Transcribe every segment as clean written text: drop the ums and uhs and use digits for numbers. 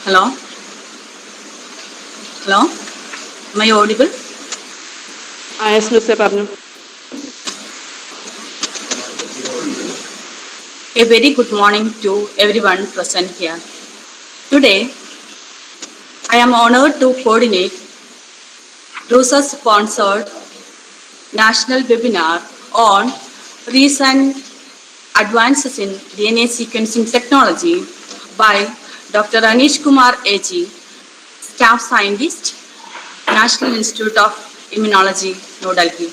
Hello? Hello? Am I audible? Yes, Mr. Pablo. A very good morning to everyone present here. Today, I am honored to coordinate RUSA-sponsored national webinar on recent advances in DNA sequencing technology by Dr. Anish Kumar A.G., Staff Scientist, National Institute of Immunology, New Delhi.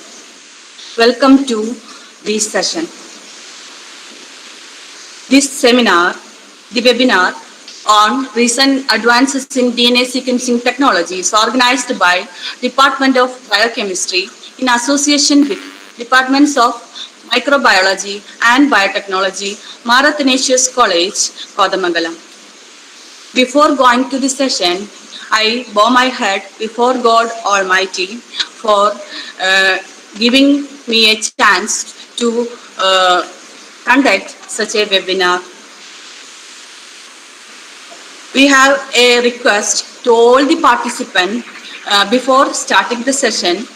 Welcome to this session. This seminar, the webinar on recent advances in DNA sequencing technology is organized by Department of Biochemistry in association with Departments of Microbiology and Biotechnology, Marathanesius College, Kodamangalam. Before going to the session, I bow my head before God Almighty for giving me a chance to conduct such a webinar. We have a request to all the participants before starting the session.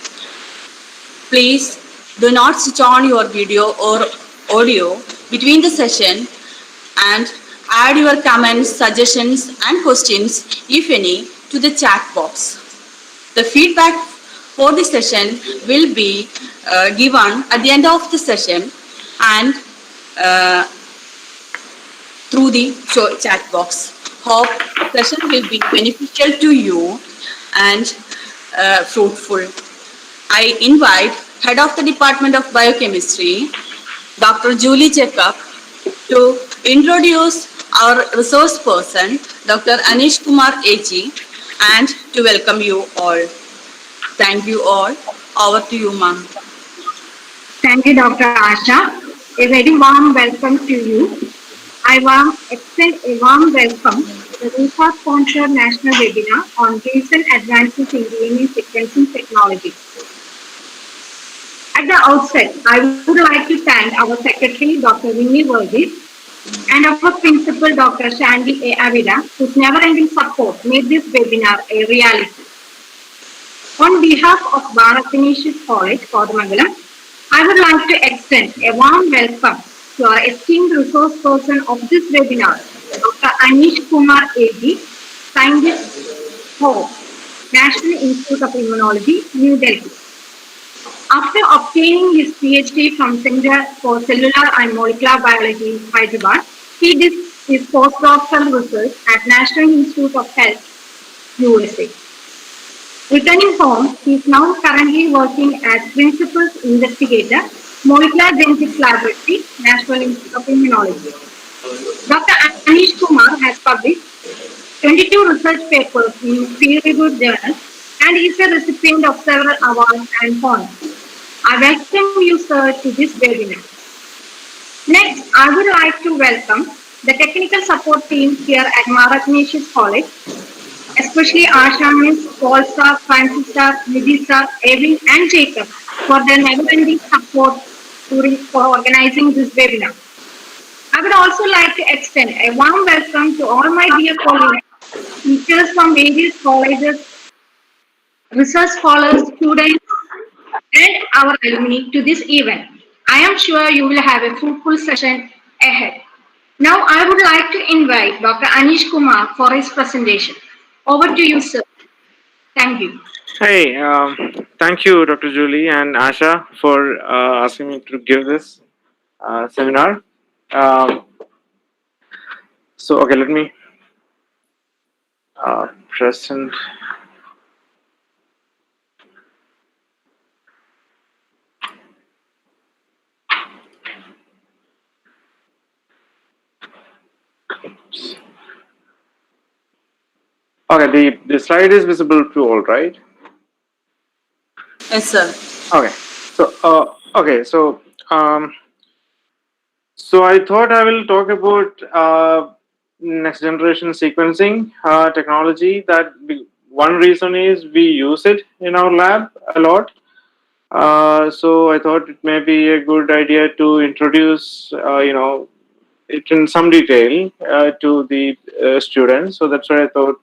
Please do not switch on your video or audio between the session and add your comments, suggestions and questions, if any, to the chat box. The feedback for the session will be given at the end of the session and through the chat box. Hope the session will be beneficial to you and fruitful. I invite Head of the Department of Biochemistry, Dr. Julie Jacob, to introduce our resource person, Dr. Anish Kumar A.G., and to welcome you all. Thank you all. Over to you, ma'am. Thank you, Dr. Asha. A very warm welcome to you. I extend a warm welcome to the RUSA-sponsored national webinar on recent advances in DNA sequencing technology. At the outset, I would like to thank our Secretary, Dr. Vinny Verghese, and our Principal, Dr. Shandy A. Avida, whose never-ending support made this webinar a reality. On behalf of Marathanesius College, Kodamangalam, I would like to extend a warm welcome to our esteemed resource person of this webinar, Dr. Anish Kumar A.G., Scientist for National Institute of Immunology, New Delhi. After obtaining his PhD from Center for Cellular and Molecular Biology, Hyderabad, he did his postdoctoral research at National Institute of Health, USA. Returning home, he is now currently working as Principal Investigator, Molecular Genetics Laboratory, National Institute of Immunology. Dr. Anish Kumar has published 22 research papers in peer-reviewed journals and is a recipient of several awards and honors. I welcome you, sir, to this webinar. Next, I would like to welcome the technical support team here at Marathanesius College, especially Asha Miss, Paul sir, Francis sir, Nidhi sir, Evin and Jacob for their never-ending support for organizing this webinar. I would also like to extend a warm welcome to all my dear colleagues, teachers from various colleges, research scholars, students, and our alumni to this event. I am sure you will have a fruitful session ahead. Now I would like to invite Dr. Anish Kumar for his presentation. Over to you, sir. Thank you. Hey, thank you, Dr. Julie and Asha, for asking me to give this seminar. Um, okay, let me present. Oops. Okay, the slide is visible to all, right? Yes, sir. Okay, so I thought I will talk about next generation sequencing technology. One reason is we use it in our lab a lot. So I thought it may be a good idea to introduce, it in some detail to the students. So that's why I thought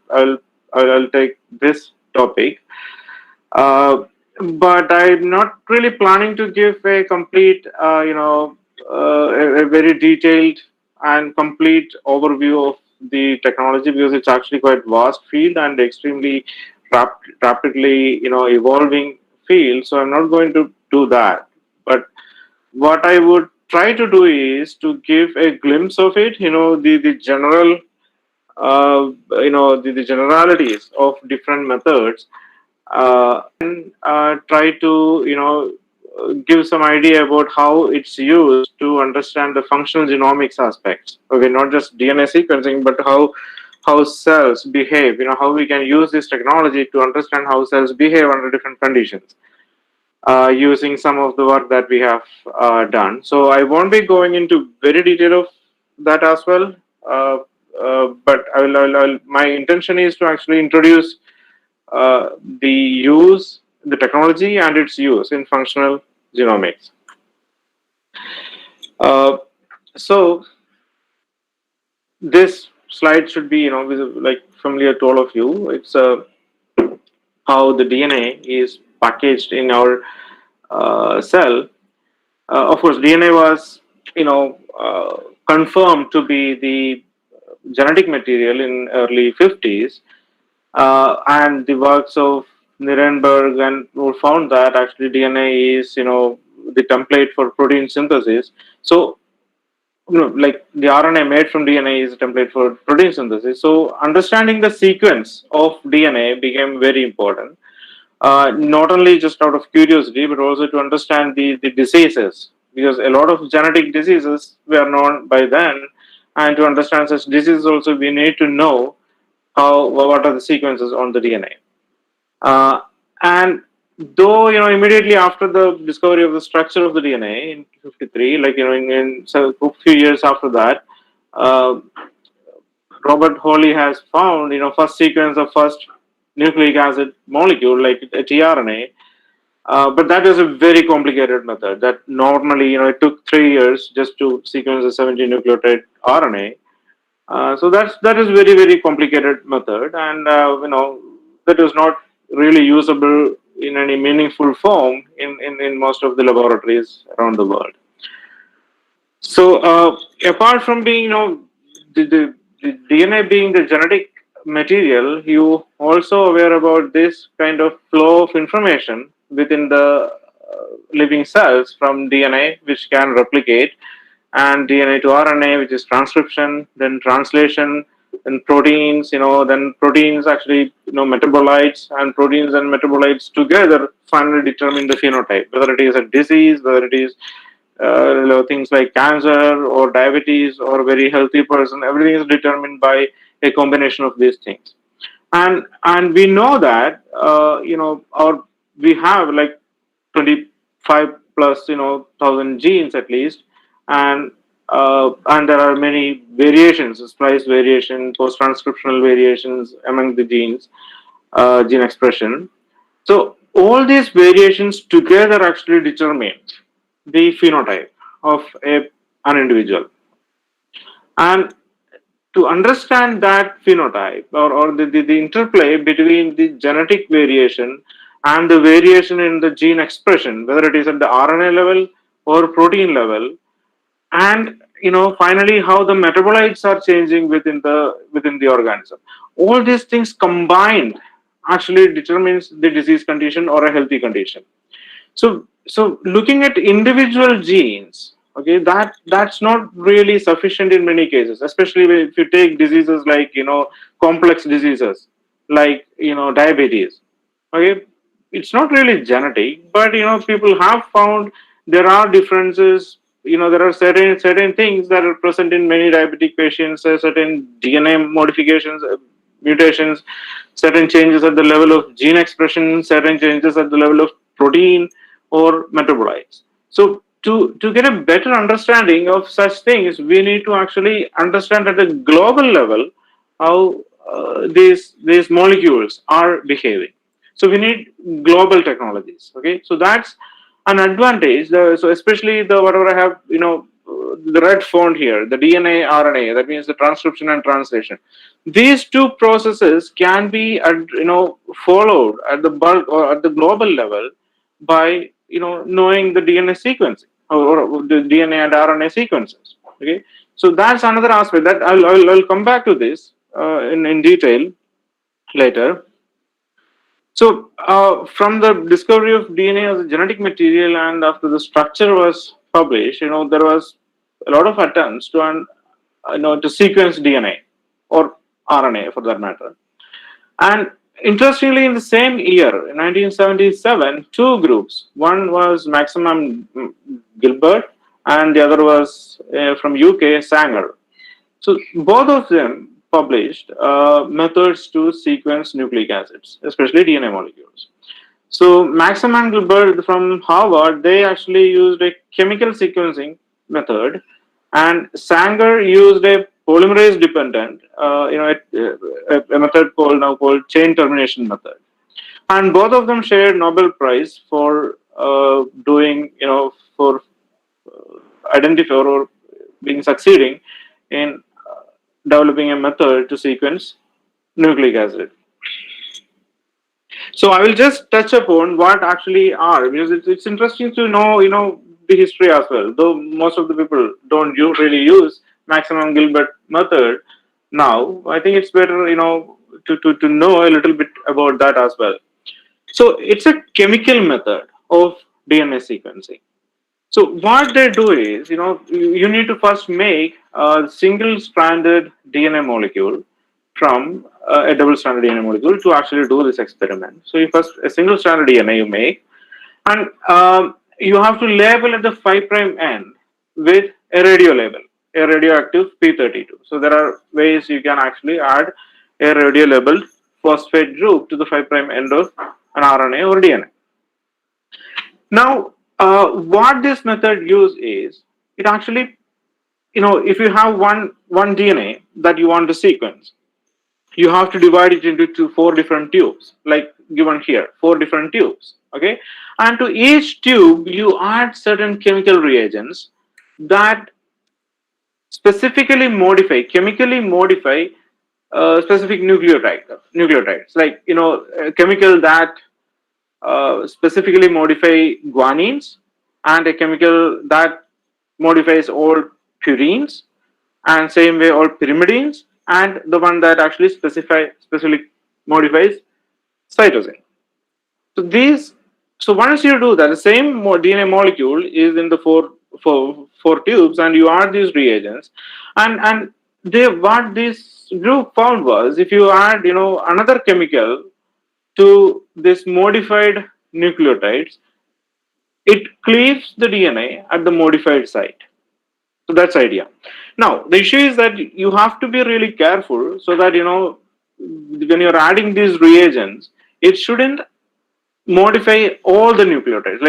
I'll take this topic. But I'm not really planning to give a complete, a very detailed and complete overview of the technology, because it's actually quite vast field and extremely rapidly, evolving field. So I'm not going to do that. But what I would try to do is to give a glimpse of it, the general, the generalities of different methods, and try to give some idea about how it's used to understand the functional genomics aspects. Okay, not just DNA sequencing, but how cells behave. How we can use this technology to understand how cells behave under different conditions, using some of the work that we have done. So I won't be going into very detail of that as well. But my intention is to actually introduce the technology and its use in functional genomics. So this slide should be, like familiar to all of you. It's how the DNA is packaged in our cell. Of course, DNA was, confirmed to be the genetic material in early 50s, and the works of Nirenberg and who found that actually DNA is, the template for protein synthesis. So, like the RNA made from DNA is a template for protein synthesis. So, understanding the sequence of DNA became very important. Not only just out of curiosity, but also to understand the diseases, because a lot of genetic diseases were known by then, and to understand such diseases also we need to know what are the sequences on the DNA. And though immediately after the discovery of the structure of the DNA in 53, like in so a few years after that, Robert Hawley has found first sequence of first nucleic acid molecule like a tRNA. But that is a very complicated method that normally it took 3 years just to sequence a 70 nucleotide RNA. So that is very, very complicated method, and that is not really usable in any meaningful form in most of the laboratories around the world. So apart from being the DNA being the genetic material, you also aware about this kind of flow of information within the living cells from DNA, which can replicate, and DNA to RNA, which is transcription, then translation, then proteins, then proteins actually, metabolites, and proteins and metabolites together finally determine the phenotype, whether it is a disease, whether it is things like cancer or diabetes or a very healthy person. Everything is determined by a combination of these things. And we know that, we have like 25 plus, 1,000 genes at least, and there are many variations, splice variation, post-transcriptional variations among the genes, gene expression. So all these variations together actually determine the phenotype of an individual. And to understand that phenotype, or the interplay between the genetic variation and the variation in the gene expression, whether it is at the RNA level or protein level, and finally how the metabolites are changing within the organism, all these things combined actually determines the disease condition or a healthy condition. So looking at individual genes, okay, that's not really sufficient in many cases, especially if you take diseases like complex diseases like diabetes. Okay, it's not really genetic, but people have found there are differences. There are certain things that are present in many diabetic patients, certain DNA modifications, mutations, certain changes at the level of gene expression, certain changes at the level of protein or metabolites. So to get a better understanding of such things, we need to actually understand at a global level how these molecules are behaving. So we need global technologies. Okay, so that's an advantage. So especially the whatever I have the red font here, the DNA RNA, that means the transcription and translation. These two processes can be, followed at the bulk or at the global level by, knowing the DNA sequencing or the DNA and RNA sequences. Okay, so that's another aspect that I'll come back to this in detail later. So, from the discovery of DNA as a genetic material, and after the structure was published, there was a lot of attempts to sequence DNA or RNA for that matter. And interestingly, in the same year, in 1977, two groups. One was Maximum Gilbert, and the other was from UK, Sanger. So both of them published methods to sequence nucleic acids, especially DNA molecules. So Maxim and Gilbert from Harvard, they actually used a chemical sequencing method, and Sanger used a polymerase dependent, a method called chain termination method. And both of them shared Nobel Prize for for identifying or being succeeding in developing a method to sequence nucleic acid. So I will just touch upon what actually are, because it's interesting to know the history as well. Though most of the people don't really use Maximum Gilbert method now, I think it's better to know a little bit about that as well. So it's a chemical method of DNA sequencing. So what they do is, you need to first make a single-stranded DNA molecule from a double-stranded DNA molecule to actually do this experiment. So you first a single-stranded DNA you make, and you have to label at the 5' end with a radio label, a radioactive P32. So there are ways you can actually add a radio-labeled phosphate group to the 5' end of an RNA or DNA. Now, what this method uses is, it actually, if you have one DNA that you want to sequence, you have to divide it into 4 different tubes, like given here, 4 different tubes. Okay, and to each tube you add certain chemical reagents that chemically modify specific nucleotides, like a chemical that specifically modify guanines, and a chemical that modifies all purines, and same way all pyrimidines, and the one that actually specifically modifies cytosine. So once you do that, the same DNA molecule is in the four tubes, and you add these reagents, and what this group found was, if you add another chemical to this modified nucleotides, it cleaves the DNA at the modified site. So that's the idea. Now the issue is that you have to be really careful, so that when you're adding these reagents, it shouldn't modify all the nucleotides.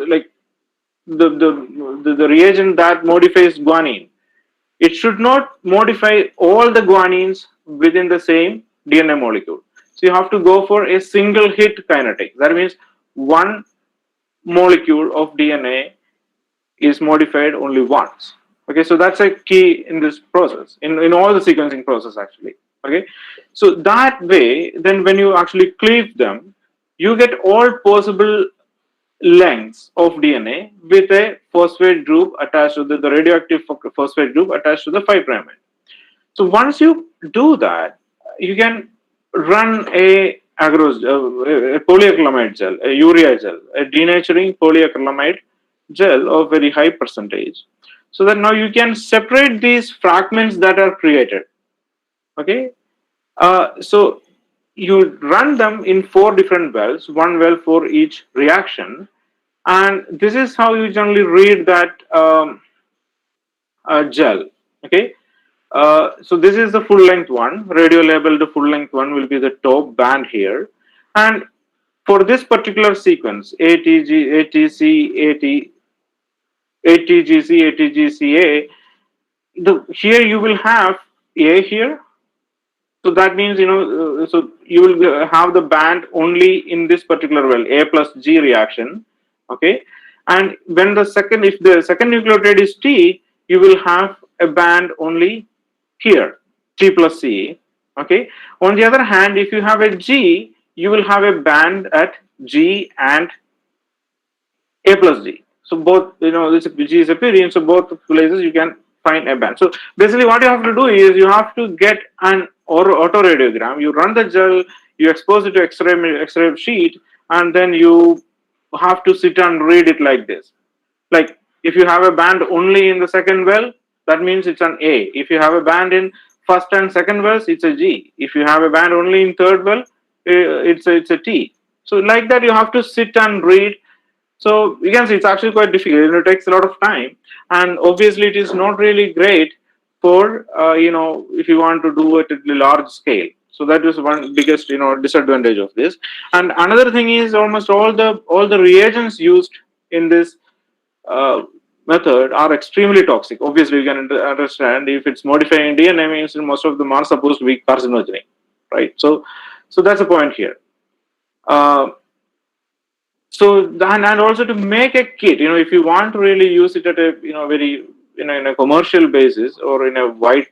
Like the reagent that modifies guanine, it should not modify all the guanines within the same DNA molecule. So you have to go for a single hit kinetic. That means one molecule of DNA is modified only once. Okay, so that's a key in this process, in all the sequencing process actually. Okay, so that way, then when you actually cleave them, you get all possible lengths of DNA with a phosphate group attached to the radioactive phosphate group attached to the 5' end. So once you do that, you can run a polyacrylamide gel, a urea gel, a denaturing polyacrylamide gel of very high percentage, so that now you can separate these fragments that are created. Okay, so you run them in 4 different wells, one well for each reaction, and this is how you generally read that gel. Okay, so this is the full length one, radio labeled full length one will be the top band here, and for this particular sequence, ATGC, ATGCA, here you will have A here. So that means, so you will have the band only in this particular well, A plus G reaction. Okay. And when if the second nucleotide is T, you will have a band only here, G plus C. Okay. On the other hand, if you have a G, you will have a band at G and A plus G. So both, this G is a pyridine, so both places you can find a band. So basically what you have to do is you have to get an autoradiograph, you run the gel, you expose it to X-ray sheet, and then you have to sit and read it like this. Like if you have a band only in the second well, that means it's an A. If you have a band in first and second wells, it's a G. If you have a band only in third well, it's a T. So like that, you have to sit and read. So you can see it's actually quite difficult. It takes a lot of time, and obviously it is not really great for if you want to do it at a large scale. So that is one biggest disadvantage of this. And another thing is almost all the reagents used in this method are extremely toxic. Obviously, you can understand if it's modifying DNA means most of them are supposed to be carcinogenic, right? So that's a point here. And also to make a kit, if you want to really use it at a very in a commercial basis or in a wide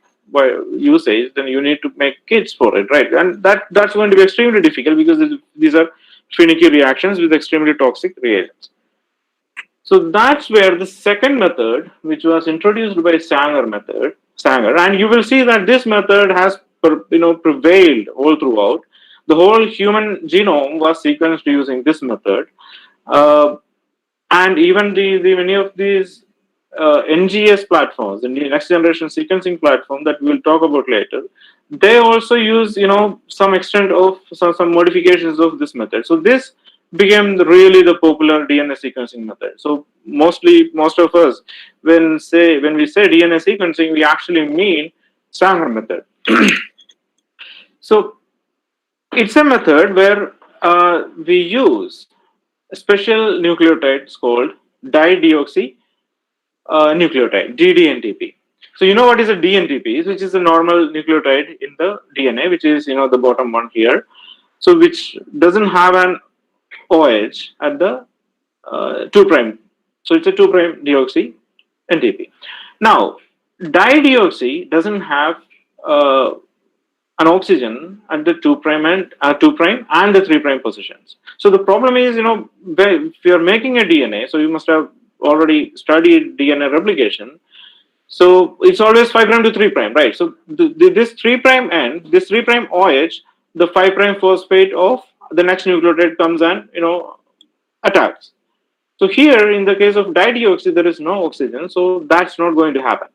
usage, then you need to make kits for it, right? And that's going to be extremely difficult because these are finicky reactions with extremely toxic reagents. So that's where the second method, which was introduced by Sanger, and you will see that this method has prevailed all throughout. The whole human genome was sequenced using this method, and even the many of these NGS platforms, the next generation sequencing platform that we will talk about later, they also use some extent of some modifications of this method. So this became really the popular DNA sequencing method. So most of us, when we say DNA sequencing, we actually mean Sanger method. So it's a method where we use special nucleotides called dideoxy nucleotide, DDNTP. So you know what is a DNTP, which is a normal nucleotide in the DNA, which is the bottom one here. So which doesn't have an OH at the 2'. So it's a 2' deoxy NTP. Now, dideoxy doesn't have an oxygen at the 2' and the 3' positions. So the problem is, if you're making a DNA, so you must have already studied DNA replication. So it's always 5' to 3', right? So this 3' end, this 3' OH, the 5' phosphate of the next nucleotide comes and attacks. So here in the case of dideoxy, there is no oxygen, so that's not going to happen.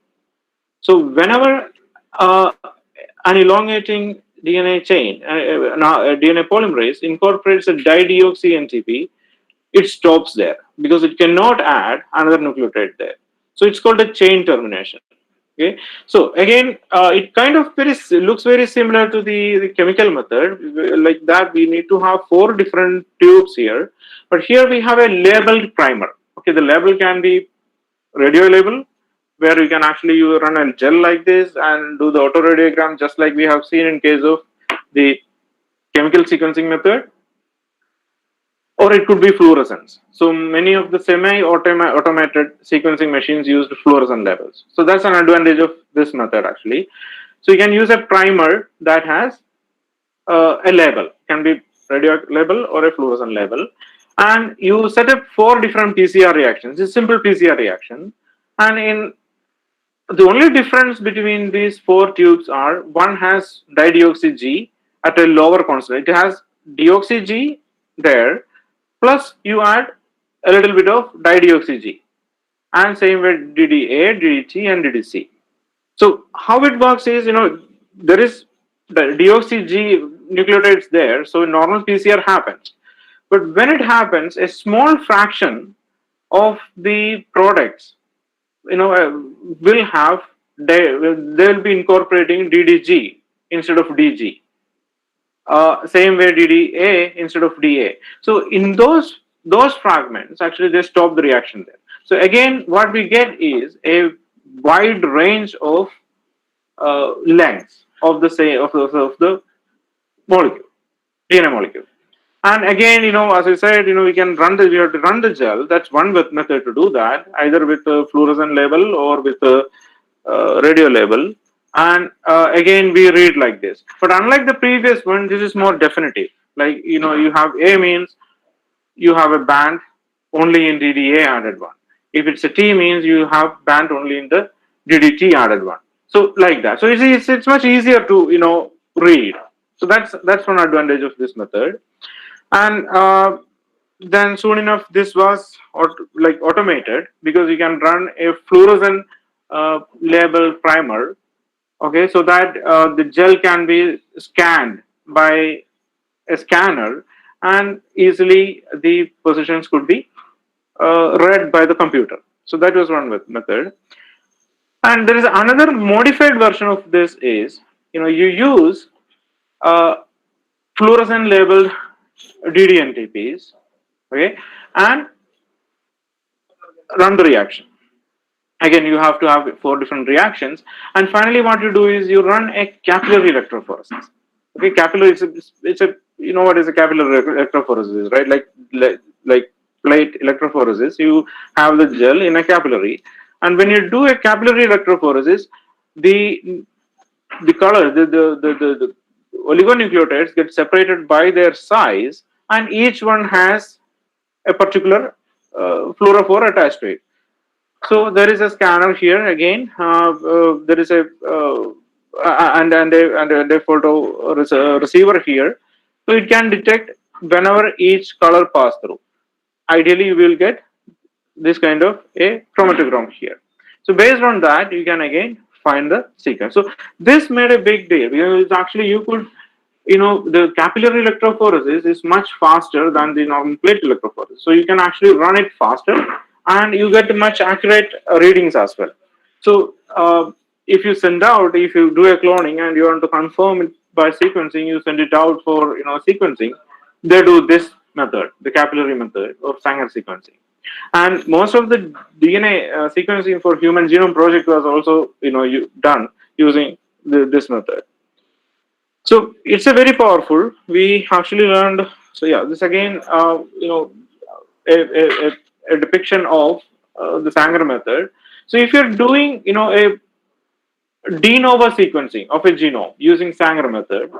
So whenever an elongating DNA chain, a DNA polymerase incorporates a dideoxy NTP, it stops there because it cannot add another nucleotide there. So it's called a chain termination. Okay, so again, it kind of looks very similar to the chemical method. Like that, we need to have 4 different tubes here, but here we have a labeled primer. Okay, the label can be radio label, where you can actually run a gel like this and do the autoradiogram, just like we have seen in case of the chemical sequencing method. Or it could be fluorescence. So many of the semi-automated sequencing machines used fluorescent labels. So that's an advantage of this method actually. So you can use a primer that has a label, can be radio label or a fluorescent label, and you set up 4 different PCR reactions. It's a simple PCR reaction, and the only difference between these 4 tubes are one has dideoxy G at a lower concentration. It has deoxy G there, plus you add a little bit of dideoxy G, and same with DDA, DDT, and DDC. So how it works is, there is the deoxy G nucleotides there, so normal PCR happens. But when it happens, a small fraction of the products, will have, they'll be incorporating DDG instead of DG. Same way DDA instead of DA. So in those fragments, actually they stop the reaction there. So again, what we get is a wide range of lengths of the molecule, DNA molecule. And again, as I said, we have to run the gel. That's one method to do that, either with a fluorescent label or with a radio label. And again, we read like this. But unlike the previous one, this is more definitive. Like, you have A means you have a band only in DDA added one. If it's a T means you have band only in the DDT added one. So like that. So it's much easier to read. So that's one advantage of this method. And then soon enough this was automated, because you can run a fluorescent label primer, okay, so that the gel can be scanned by a scanner, and easily the positions could be read by the computer. So that was one method. And there is another modified version of this is, you use fluorescent labeled DDNTPs, okay, and run the reaction. Again, you have to have 4 different reactions, and finally, what you do is you run a capillary electrophoresis. Okay, capillary it's a what is a capillary electrophoresis, right? Like plate electrophoresis, you have the gel in a capillary, and when you do a capillary electrophoresis, the color, the oligonucleotides get separated by their size, and each one has a particular fluorophore attached to it. So there is a scanner here again. There is a and a photo receiver here, so it can detect whenever each color pass through. Ideally, you will get this kind of a chromatogram here. So based on that, you can again find the sequence. So this made a big deal, because actually you could, the capillary electrophoresis is much faster than the normal plate electrophoresis. So you can actually run it faster, and you get much accurate readings as well. So if you do a cloning and you want to confirm it by sequencing, you send it out for sequencing. They do this method, the capillary method of Sanger sequencing. And most of the DNA sequencing for Human Genome Project was also done using this method. So it's a very powerful. We actually learned. So yeah, this again, a depiction of the Sanger method. So if you're doing, a de novo sequencing of a genome using Sanger method,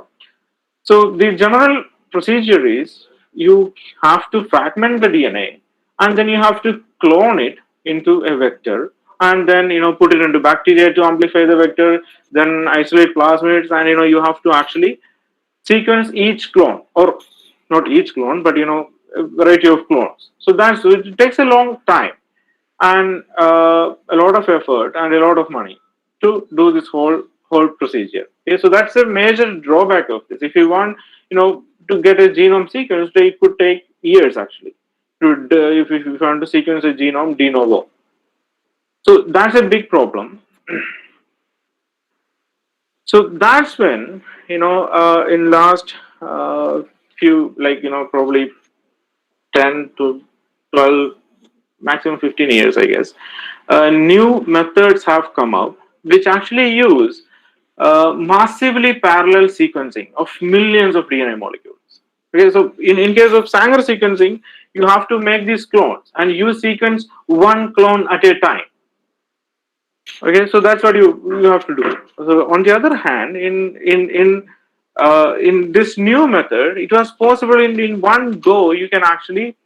so the general procedure is you have to fragment the DNA, and then you have to clone it into a vector, and then put it into bacteria to amplify the vector, then isolate plasmids, and you have to actually sequence each clone, or not each clone, but a variety of clones. So it takes a long time and a lot of effort and a lot of money to do this whole procedure. Okay, so that's a major drawback of this. If you want to get a genome sequence, it could take years actually. If you want to sequence a genome de novo, so that's a big problem. So that's when in last few, probably 10 to 12, maximum 15 years, I guess, new methods have come up which actually use massively parallel sequencing of millions of DNA molecules. Okay, so in case of Sanger sequencing, you have to make these clones, and you sequence one clone at a time. Okay, so that's what you have to do. So on the other hand, in this new method, it was possible in one go you can actually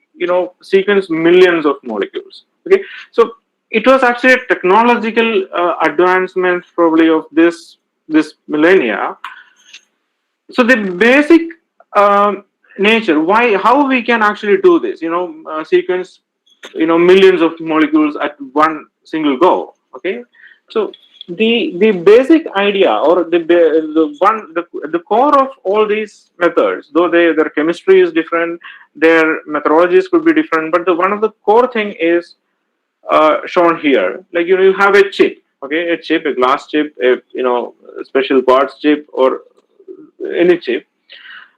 sequence millions of molecules. Okay, so it was actually a technological advancement probably of this millennia. So the basic nature, how we can actually do this, sequence millions of molecules at one single go. Okay, so the basic idea, or the core of all these methods, though their chemistry is different, their methodologies could be different, but one of the core thing is shown here. Like you have a chip, okay, a glass chip, a special quartz chip, or any chip,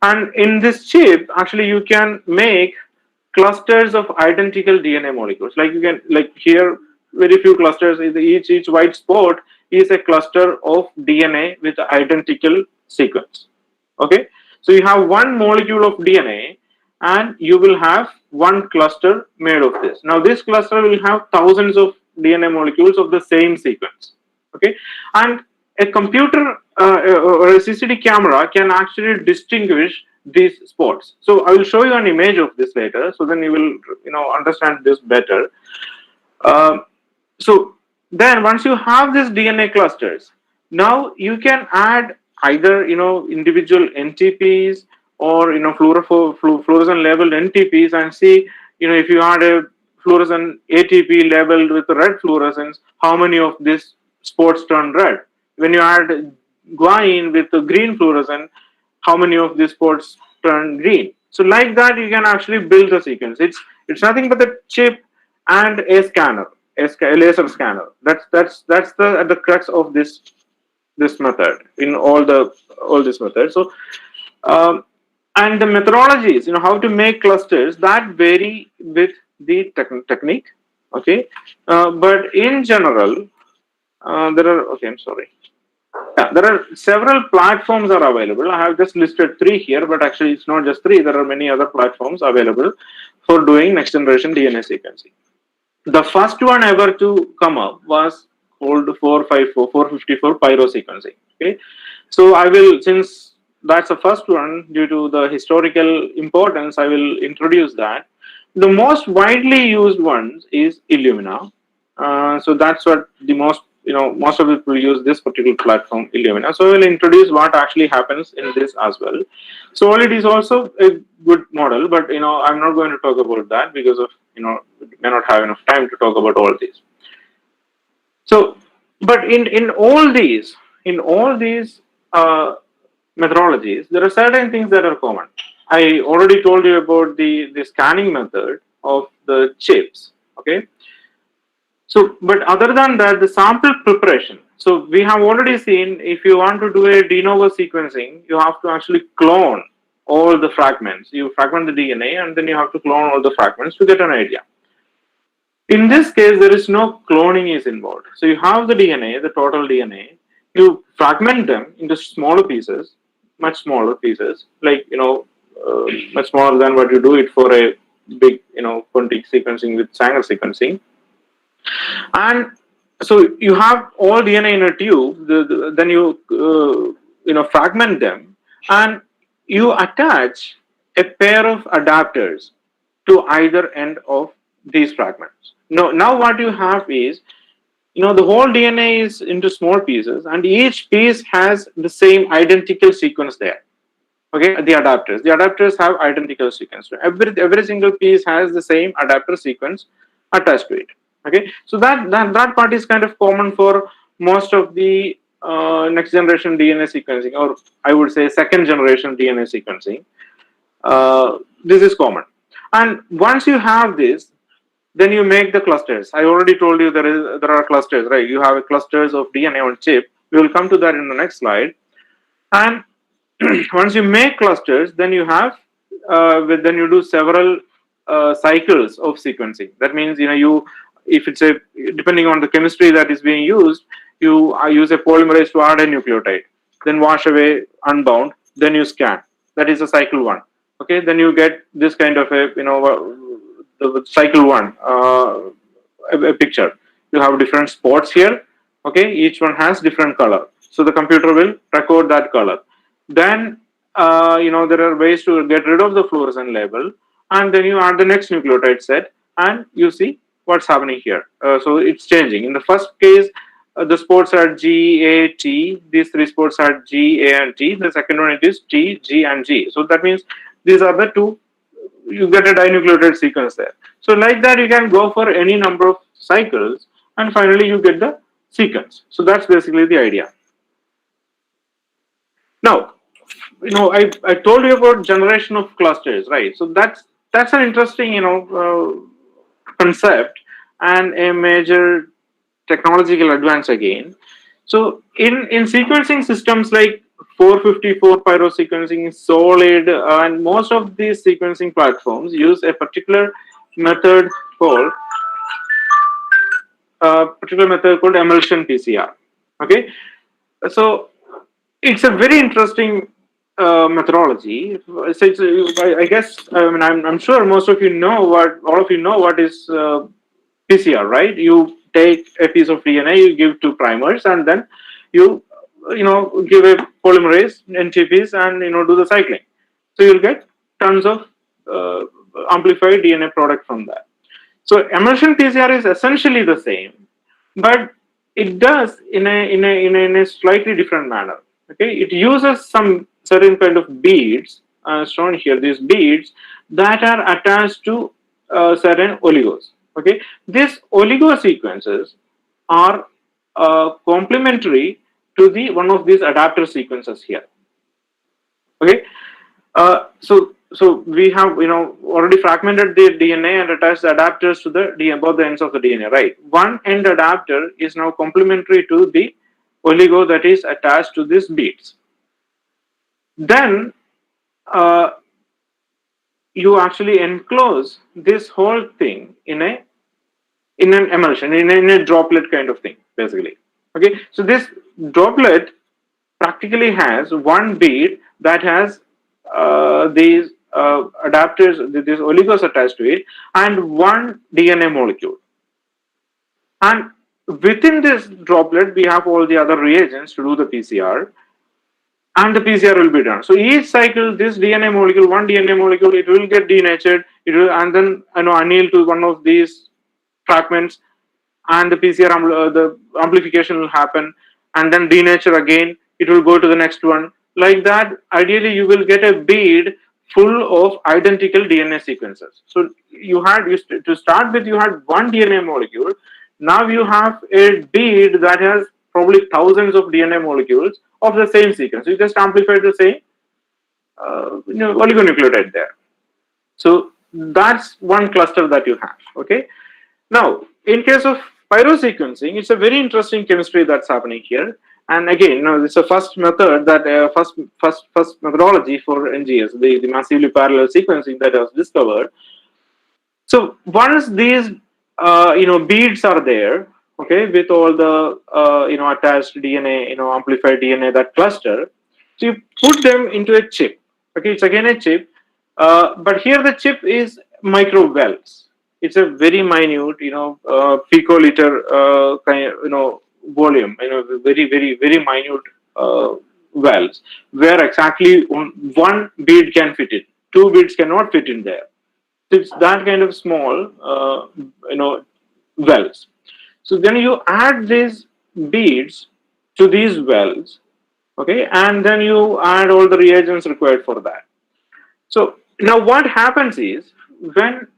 and in this chip, actually you can make clusters of identical DNA molecules. Like you can, here, very few clusters. Each white spot is a cluster of DNA with identical sequence. Okay, so you have one molecule of DNA, and you will have one cluster made of this. Now, this cluster will have thousands of DNA molecules of the same sequence. Okay, and a computer or a CCD camera can actually distinguish these spots. So I will show you an image of this later, so then you will understand this better. Um, so then once you have these DNA clusters, now you can add either individual NTPs or fluorescent labeled NTPs and see if you add a fluorescent ATP labeled with red fluorescence, how many of these spots turn red. When you add guanine with the green fluorescent, how many of these spots turn green. So like that you can actually build a sequence. It's nothing but a chip and a scanner, a laser scanner. That's the at the crux of this method in all these methods. So and the methodologies, how to make clusters, that vary with the technique. Okay, but in general, there are. Okay, I'm sorry. Yeah, there are several platforms are available. I have just listed three here, but actually it's not just three. There are many other platforms available for doing next generation DNA sequencing. The first one ever to come up was called 454 pyro sequencing. Okay, so I will, since that's the first one, due to the historical importance, I will introduce that. The most widely used ones is Illumina. So that's what the most of the people use this particular platform, Illumina. So I will introduce what actually happens in this as well. Solid is also a good model, but I'm not going to talk about that because of we may not have enough time to talk about all these. So, but in all these methodologies, there are certain things that are common. I already told you about the scanning method of the chips. Okay. So, but other than that, the sample preparation. So we have already seen, if you want to do a de novo sequencing, you have to actually clone all the fragments. You fragment the DNA and then you have to clone all the fragments to get an idea. In this case, there is no cloning is involved. So you have the DNA, the total DNA, you fragment them into smaller pieces, much smaller pieces, like, much smaller than what you do it for a big, quantic sequencing with Sanger sequencing. And so you have all DNA in a tube, then you fragment them and you attach a pair of adapters to either end of these fragments. Now what you have is, the whole DNA is into small pieces and each piece has the same identical sequence there. Okay, the adapters have identical sequence. Every single piece has the same adapter sequence attached to it. Okay, so that part is kind of common for most of the next generation DNA sequencing, or I would say second generation DNA sequencing. This is common, and once you have this, then you make the clusters. I already told you there are clusters, right? You have clusters of DNA on chip. We will come to that in the next slide. And once you make clusters, then you have then you do several cycles of sequencing. That means if it's depending on the chemistry that is being used, you use a polymerase to add a nucleotide, then wash away, unbound, then you scan. That is a cycle one. Okay, then you get this kind of the cycle one a picture. You have different spots here. Okay, each one has different color. So the computer will record that color. Then there are ways to get rid of the fluorescent label, and then you add the next nucleotide set, and you see what's happening here. So it's changing. In the first case, the spots are G, A, T. These three spots are G, A, and T. The second one it is T, G, and G. So that means these are the two. You get a dinucleotide sequence there. So like that, you can go for any number of cycles, and finally you get the sequence. So that's basically the idea. Now, I told you about generation of clusters, right? So that's an interesting, concept and a major technological advance again. So in sequencing systems like 454 pyro sequencing, Solid, and most of these sequencing platforms use a particular method called emulsion PCR. Okay, so it's a very interesting methodology. So I guess I'm sure most of you know all of you know what is PCR, right? You take a piece of DNA, you give two primers, and then you give a polymerase NTPs and do the cycling. So you'll get tons of uh, amplified DNA product from that. So emulsion PCR is essentially the same, but it does in a slightly different manner. Okay, it uses some certain kind of beads shown here. These beads that are attached to certain oligos. Okay, these oligo sequences are complementary to the one of these adapter sequences here. Okay, so we have already fragmented the DNA and attached the adapters to the DNA, both the ends of the DNA, right? One end adapter is now complementary to the oligo that is attached to these beads. Then uh, you actually enclose this whole thing in an emulsion, in a droplet kind of thing, basically. Okay, so this droplet practically has one bead that has these adapters, these oligos attached to it, and one DNA molecule. And within this droplet, we have all the other reagents to do the PCR, and the PCR will be done. So each cycle, this DNA molecule, one DNA molecule, it will get denatured, it will, and then anneal to one of these fragments, and the PCR the amplification will happen, and then denature again. It will go to the next one. Like that, ideally, you will get a bead full of identical DNA sequences. So to start with, you had one DNA molecule. Now you have a bead that has probably thousands of DNA molecules of the same sequence. You just amplify the same oligonucleotide there. So that's one cluster that you have. Okay. Now, in case of pyrosequencing, it's a very interesting chemistry that's happening here. And again, it's a first method that first methodology for NGS, the massively parallel sequencing that was discovered. So once these beads are there, okay, with all the attached DNA, amplified DNA, that cluster, so you put them into a chip. Okay, it's again a chip, but here the chip is micro wells. It's a very minute, picoliter kind of, volume, very, very, very minute wells, where exactly one bead can fit in. Two beads cannot fit in there. So it's that kind of small, wells. So then you add these beads to these wells, okay, and then you add all the reagents required for that. So now what happens is when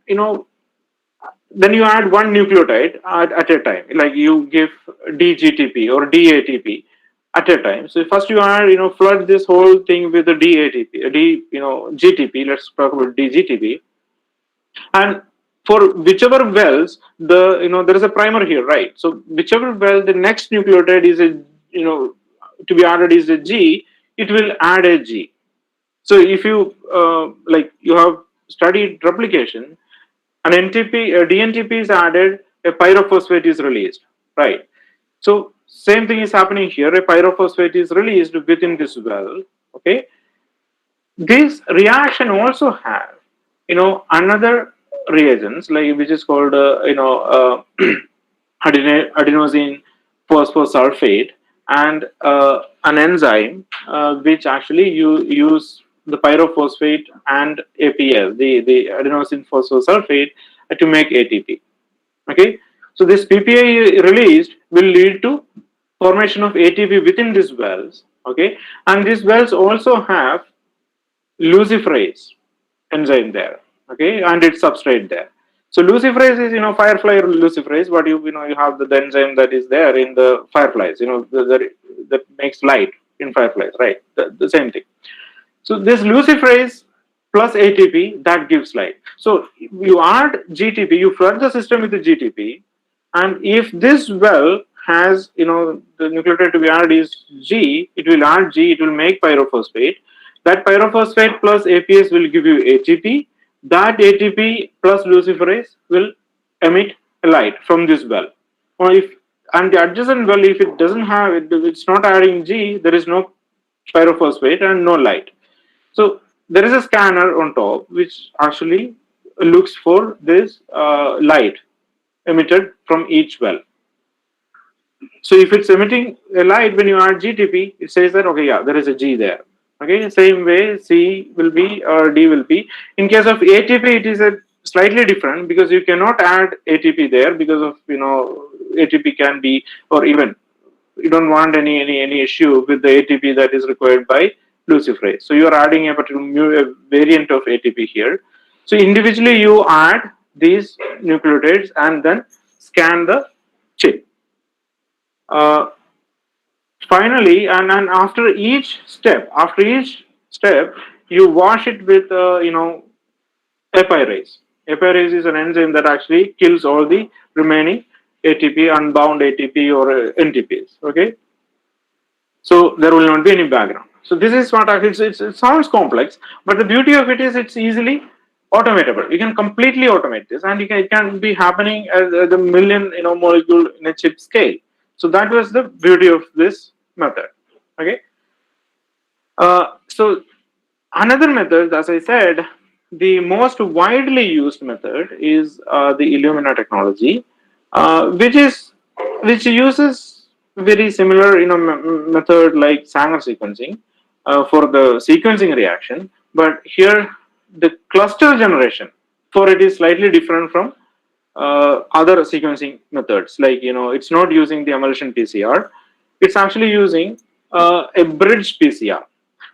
then you add one nucleotide at a time, like you give DGTP or DATP at a time. So first you add, flood this whole thing with the DATP, GTP. Let's talk about DGTP. And for whichever wells, there is a primer here, right? So whichever well the next nucleotide is to be added is a G, it will add a G. So if you you have studied replication, an DNTP is added, a pyrophosphate is released, right? So same thing is happening here. A pyrophosphate is released within this well. Okay. This reaction also has, another reagents which is called, adenosine phosphosulfate, and an enzyme which actually you use the pyrophosphate and APS, the adenosine phosphosulfate, to make ATP. Okay, so this PPA released will lead to formation of ATP within these wells. Okay, and these wells also have luciferase enzyme there. Okay, and its substrate there. So luciferase is firefly luciferase, but you have the enzyme that is there in the fireflies. That makes light in fireflies, right? The same thing. So this luciferase plus ATP, that gives light. So you add GTP, you flood the system with the GTP, and if this well has the nucleotide to be added is G, it will add G, it will make pyrophosphate. That pyrophosphate plus APS will give you ATP. That ATP plus luciferase will emit a light from this well. And the adjacent well, if it doesn't have it, it's not adding G, there is no pyrophosphate and no light. So there is a scanner on top which actually looks for this light emitted from each well. So if it's emitting a light when you add GTP, it says that okay, yeah, there is a G there. Okay, same way C will be or D will be. In case of ATP, it is a slightly different because you cannot add ATP there because of ATP can be, or even you don't want any issue with the ATP that is required by luciferase. So you are adding a particular variant of ATP here. So individually you add these nucleotides and then scan the chip. Finally, and after each step, you wash it with epirase. Epirase is an enzyme that actually kills all the remaining ATP, unbound ATP or NTPs. Okay, so there will not be any background. So this is what it sounds complex, but the beauty of it is it's easily automatable. You can completely automate this, and it can be happening at the million molecule in a chip scale. So that was the beauty of this method. Okay. So another method, as I said, the most widely used method is the Illumina technology, which uses very similar method like Sanger sequencing for the sequencing reaction, but here the cluster generation for it is slightly different from other sequencing methods. Like it's not using the emulsion PCR, it's actually using a bridge PCR.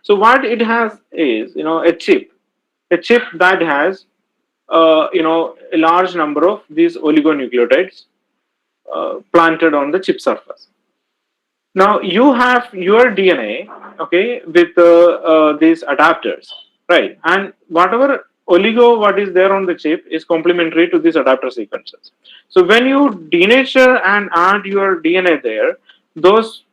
So what it has is a chip that has a large number of these oligonucleotides planted on the chip surface. Now you have your DNA, okay, with these adapters, right? And whatever what is there on the chip is complementary to these adapter sequences. So when you denature and add your DNA there, those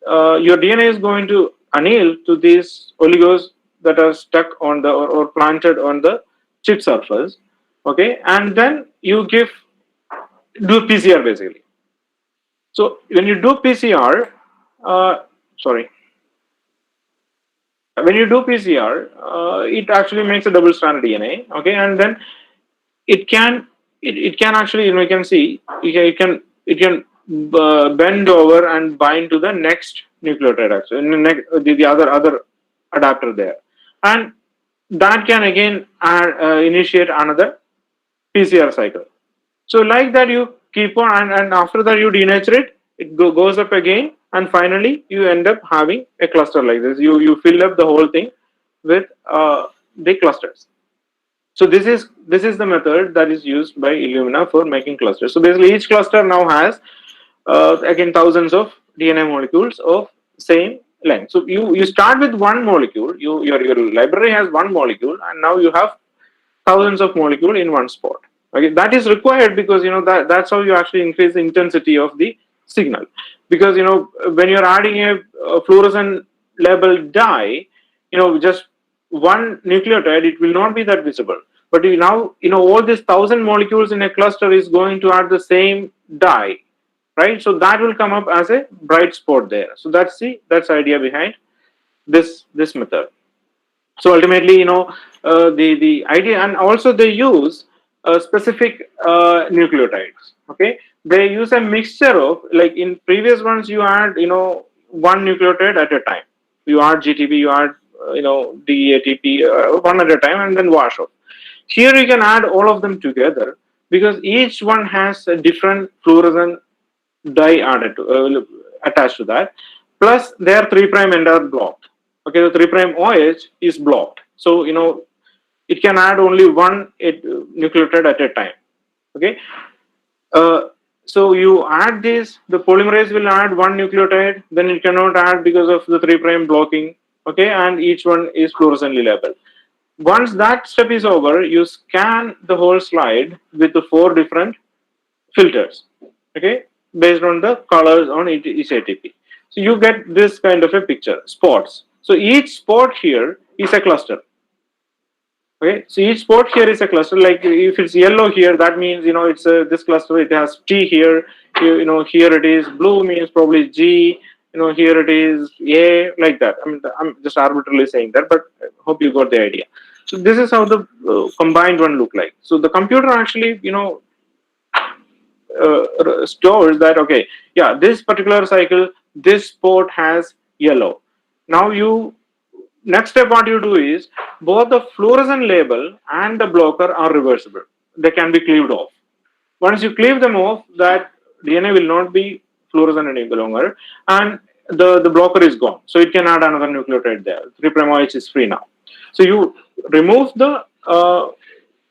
your DNA is going to anneal to these oligos that are stuck on the or planted on the chip surface, okay, and then you do PCR basically. So when you do PCR, when you do PCR, it actually makes a double-stranded DNA, okay, and then it can actually you can see it can bend over and bind to the next nucleotide actually the other adapter there, and that can again initiate another PCR cycle. So like that you keep on and after that you denature it goes up again, and finally you end up having a cluster like this. You fill up the whole thing with the clusters. So this is the method that is used by Illumina for making clusters. So basically each cluster now has again thousands of DNA molecules of same length. So you start with one molecule, your library has one molecule, and now you have thousands of molecules in one spot. Okay, that is required because that's how you actually increase the intensity of the signal. Because when you're adding a fluorescent labeled dye, just one nucleotide, it will not be that visible. But now all these 1,000 molecules in a cluster is going to add the same dye, right? So that will come up as a bright spot there. So that's the idea behind this method. So ultimately, the idea, and also they use specific nucleotides. Okay, they use a mixture of, like in previous ones, you add one nucleotide at a time. You add GTP, you add DATP one at a time, and then wash off. Here you can add all of them together because each one has a different fluorescent dye added attached to that. Plus, their 3' end are blocked. Okay, the 3' OH is blocked. So it can add only one nucleotide at a time. Okay, so you add this, the polymerase will add one nucleotide, then it cannot add because of the 3' blocking. Okay, and each one is fluorescently labeled. Once that step is over, you scan the whole slide with the 4 different filters. Okay, based on the colors on each ATP. So you get this kind of a picture, spots. So each spot here is a cluster. Okay, so each spot here is a cluster. Like if it's yellow here, that means it's this cluster. It has T here. Here it is blue, means probably G. Here it is A, like that. I mean, I'm just arbitrarily saying that, but hope you got the idea. So this is how the combined one look like. So the computer actually, stores that, okay, yeah, this particular cycle, this port has yellow. Now next step what you do is both the fluorescent label and the blocker are reversible. They can be cleaved off. Once you cleave them off, that DNA will not be fluorescent any longer, and the blocker is gone. So it can add another nucleotide there. 3' OH is free now. So you remove the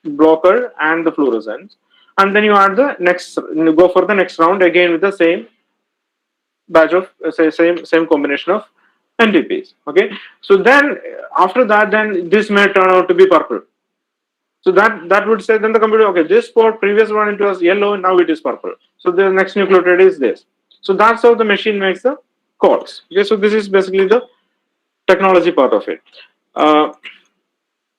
blocker and the fluorescence, and then you add the next, you go for the next round again with the same batch of same combination of NTPs. Okay, so then after that, then this may turn out to be purple. So that would say then the computer, okay, this port, previous one it was yellow, now it is purple. So the next nucleotide is this. So that's how the machine makes the calls. Okay, so this is basically the technology part of it.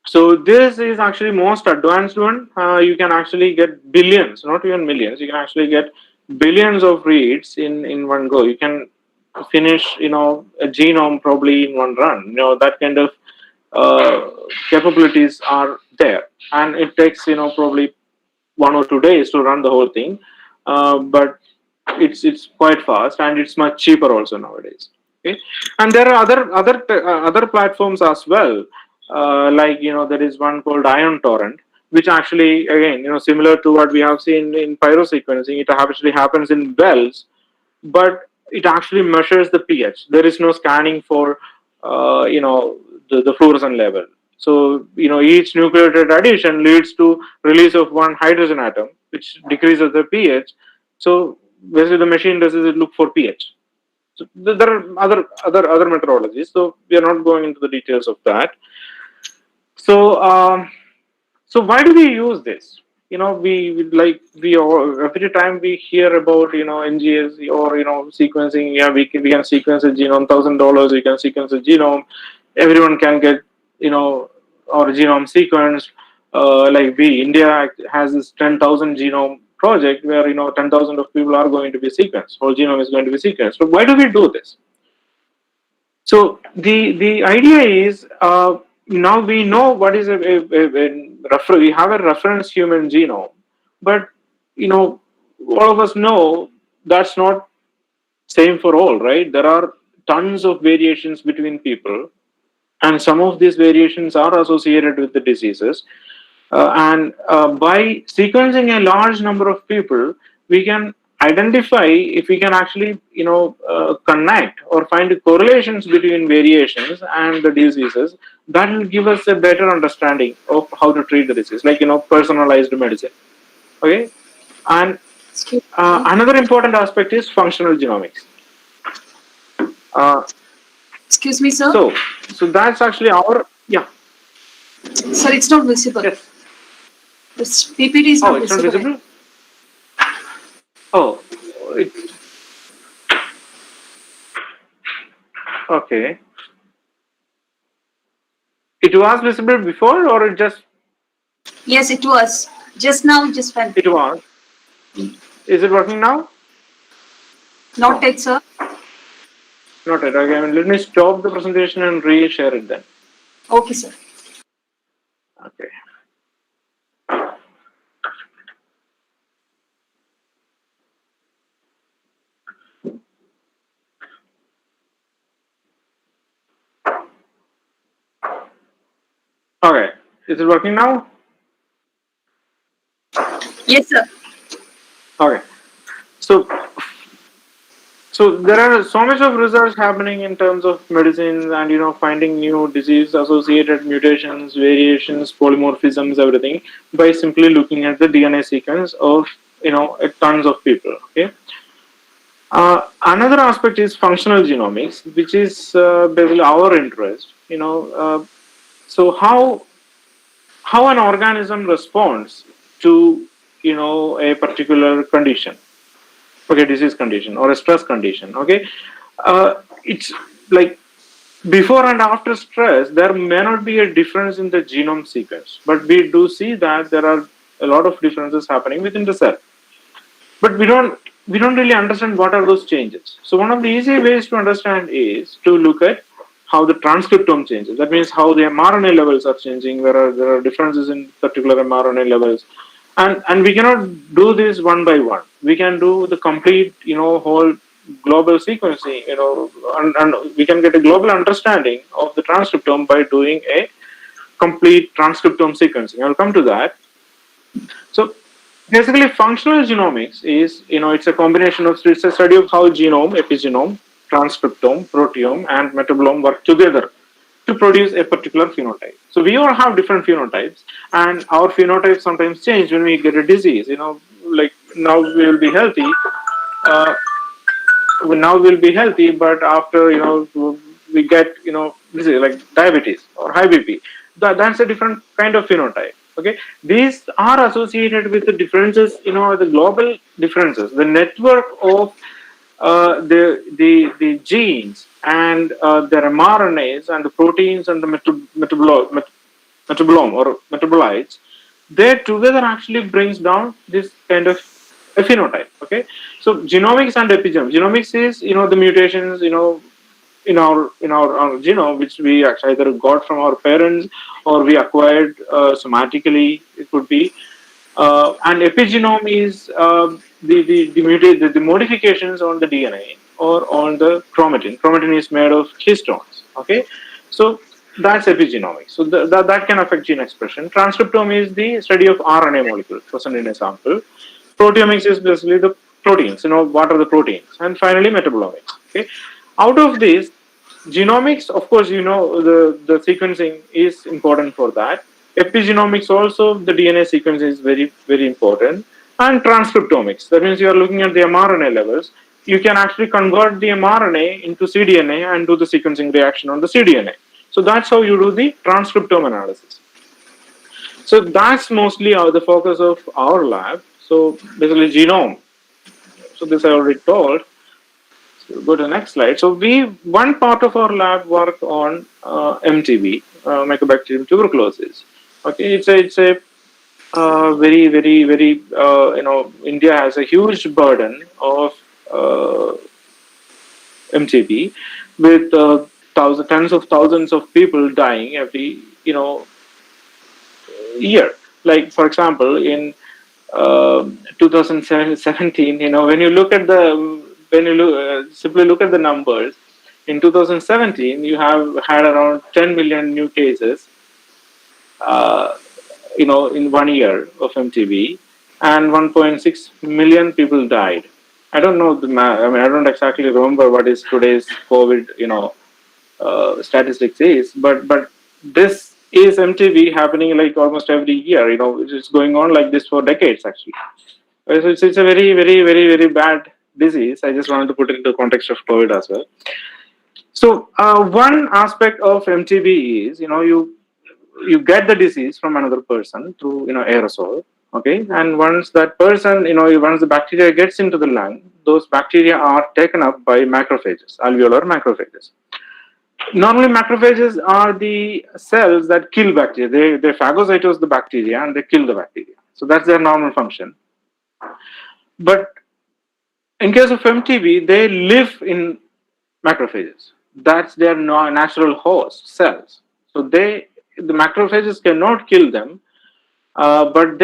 So this is actually most advanced one. You can actually get billions, not even millions. You can actually get billions of reads in one go. You can finish, a genome probably in one run. That kind of capabilities are there, and it takes probably 1 or 2 days to run the whole thing. But it's quite fast, and it's much cheaper also nowadays. Okay, and there are other platforms as well. Like there is one called Ion Torrent, which actually again similar to what we have seen in pyrosequencing. It actually happens in wells, but it actually measures the pH. There is no scanning for the fluorescent level. So each nucleotide addition leads to release of one hydrogen atom, which decreases the pH. So basically the machine does is it look for pH. So there are other methodologies. So we are not going into the details of that. So so why do we use this? We all, every time we hear about NGS or sequencing, yeah, we can sequence a genome, $1,000 we can sequence a genome. Everyone can get our genome sequenced. Like India has this 10,000 genome project where 10,000 of people are going to be sequenced. Whole genome is going to be sequenced. So why do we do this? So the idea is now we know what is we have a reference human genome, but all of us know that's not same for all, right? There are tons of variations between people, and some of these variations are associated with the diseases. And by sequencing a large number of people, we can identify if we can actually connect or find correlations between variations and the diseases. That will give us a better understanding of how to treat the disease, like personalized medicine. Okay, and another important aspect is functional genomics. Excuse me, sir. So that's actually our Sir, it's not visible. Yes. This PPT is not It's visible. not visible. Oh, okay. It was visible before, or it just? Yes, it was. Just now, just went. It was. Is it working now? Not yet, sir. Not yet. Okay, let me stop the presentation and re-share it then. Okay, sir. Okay. Okay. Is it working now? Yes, sir. Okay. So there are so much of research happening in terms of medicines and finding new disease associated mutations, variations, polymorphisms, everything by simply looking at the DNA sequence of tons of people. Okay. Another aspect is functional genomics, which is basically our interest. So how an organism responds to a particular condition, okay, disease condition or a stress condition. Okay, it's like before and after stress, there may not be a difference in the genome sequence, but we do see that there are a lot of differences happening within the cell. But we don't really understand what are those changes. So one of the easy ways to understand is to look at how the transcriptome changes. That means how the mRNA levels are changing. There are differences in particular mRNA levels, and we cannot do this one by one. We can do the complete, whole global sequencing, and we can get a global understanding of the transcriptome by doing a complete transcriptome sequencing. I'll come to that. So basically, functional genomics is, it's a combination of, it's a study of how genome, epigenome, transcriptome, proteome, and metabolome work together to produce a particular phenotype. So we all have different phenotypes, and our phenotypes sometimes change when we get a disease. Like now we will be healthy. Now we'll be healthy, but after we get disease like diabetes or high BP. That's a different kind of phenotype. Okay, these are associated with the differences, the global differences, the network of the genes and their mRNAs and the proteins and the metabolome or metabolites. They together actually brings down this kind of a phenotype. Okay, so genomics and epigenome. Genomics is the mutations in our genome, which we actually either got from our parents or we acquired somatically. It could be, and epigenome is the modifications on the DNA or on the chromatin. Chromatin is made of histones. Okay, so that's epigenomics. So that can affect gene expression. Transcriptome is the study of RNA molecules present in a sample. Proteomics is basically the proteins. What are the proteins? And finally, metabolomics. Okay, out of this, genomics, of course, the sequencing is important for that. Epigenomics also, the DNA sequence is very, very important. And transcriptomics, that means you are looking at the mRNA levels. You can actually convert the mRNA into cDNA and do the sequencing reaction on the cDNA. So that's how you do the transcriptome analysis. So that's mostly the focus of our lab. So basically genome. So this I already told. So go to the next slide. So one part of our lab work on MTB, Mycobacterium tuberculosis. Okay, it's a very, very, very, India has a huge burden of MTB with tens of thousands of people dying every, year. Like, for example, in 2017, when you look at simply look at the numbers, in 2017, you have had around 10 million new cases, in 1 year of MTB, and 1.6 million people died. I don't know the math. I mean, I don't exactly remember what is today's COVID, statistics is, but this is MTB happening like almost every year. It's going on like this for decades actually. So it's a very, very, very, very bad disease. I just wanted to put it into the context of COVID as well. So one aspect of MTB is, you get the disease from another person through, aerosol. Okay, and once that person, once the bacteria gets into the lung, those bacteria are taken up by macrophages, alveolar macrophages. Normally, macrophages are the cells that kill bacteria. They phagocytose the bacteria and they kill the bacteria. So that's their normal function. But in case of MTB, they live in macrophages. That's their natural host cells. So the macrophages cannot kill them, but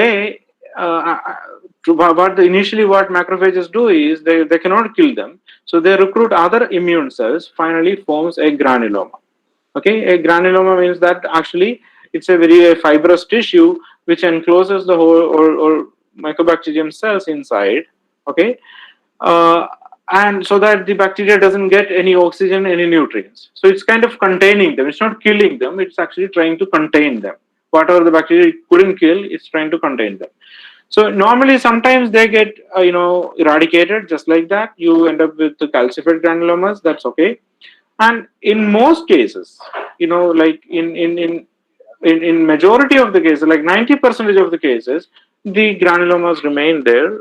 initially what macrophages do is they cannot kill them. So they recruit other immune cells, finally forms a granuloma. Okay, a granuloma means that actually it's a very fibrous tissue which encloses the whole or mycobacterium cells inside. Okay, and so that the bacteria doesn't get any oxygen, any nutrients. So it's kind of containing them. It's not killing them. It's actually trying to contain them. Whatever the bacteria couldn't kill, it's trying to contain them. So normally, sometimes they get eradicated just like that. You end up with the calcified granulomas. That's okay. And in most cases, like in majority of the cases, like 90% of the cases, the granulomas remain there,